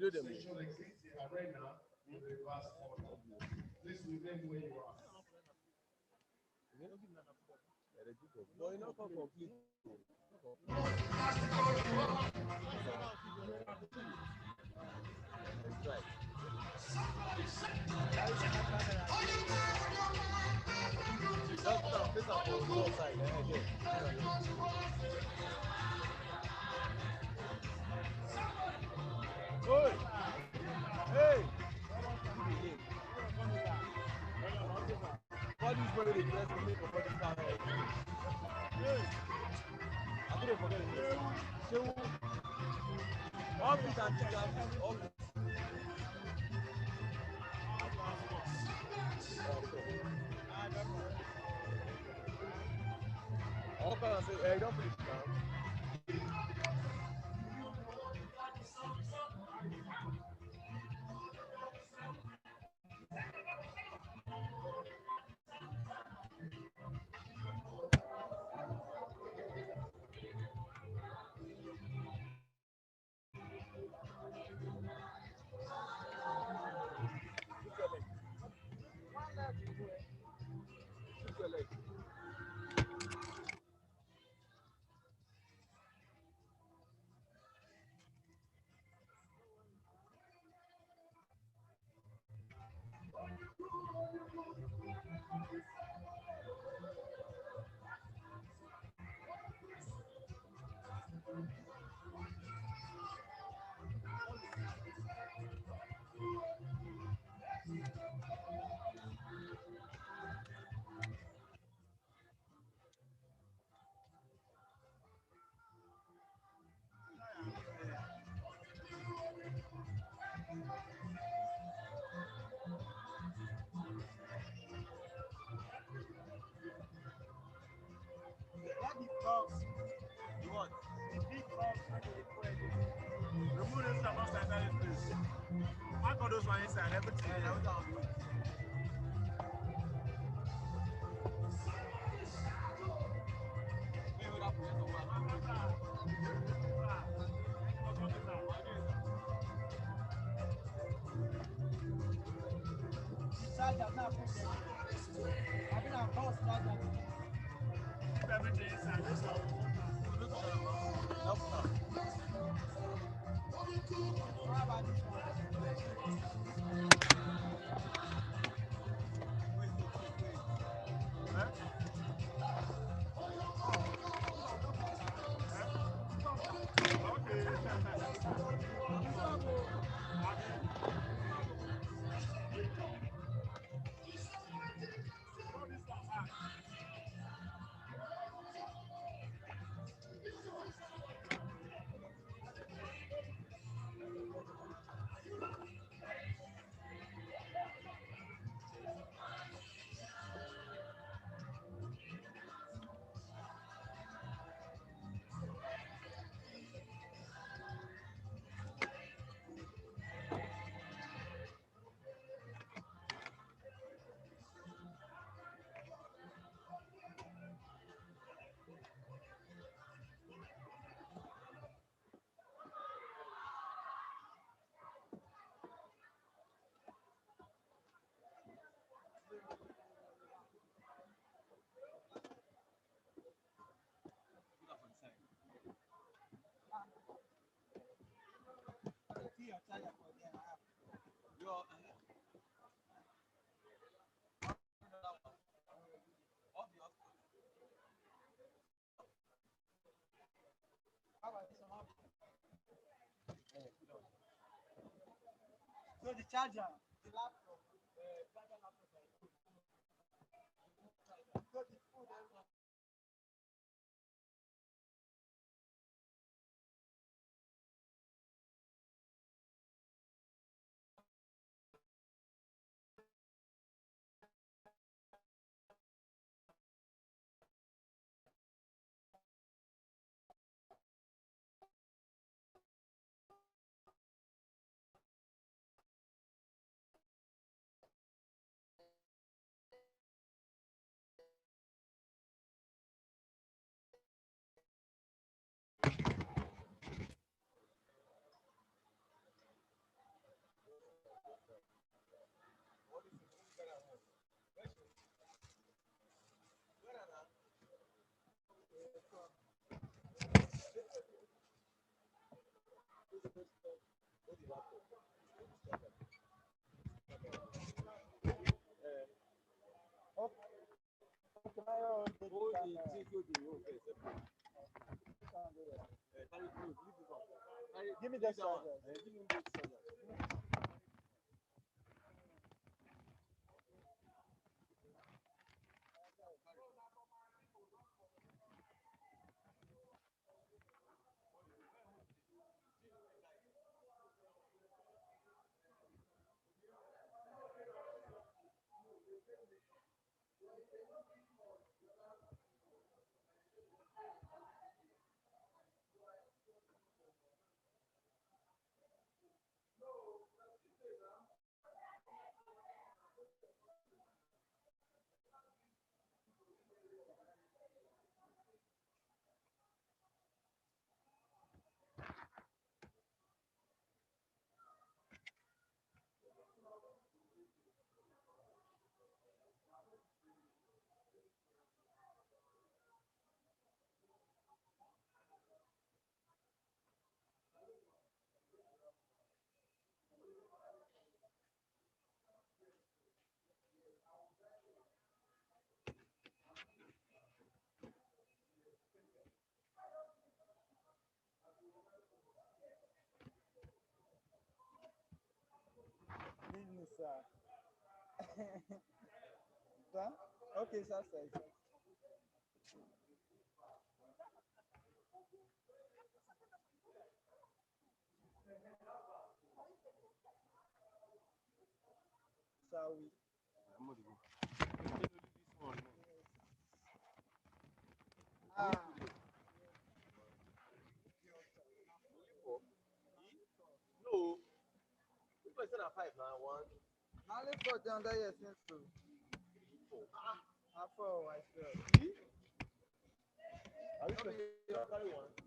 Speaker 2: video them.
Speaker 1: Station exit the arena in reverse order. Please remain where you are.
Speaker 2: No, you're not complete. Hey! What is where the dress for me for this time? I couldn't forget it. Office and chicken. Office. Okay, I say, hey, don't put it down. What? Remove this stuff outside that place. Pack all those ones inside, everything. Keep everything inside. That's
Speaker 5: So the charger, the laptop. Give me that charger. Sir. Sir? Okay, sir. Shall we?
Speaker 2: No. If I said a 5 now, 1.
Speaker 5: Now let's go down there, since to. How far I swear.
Speaker 2: Are you carry 1?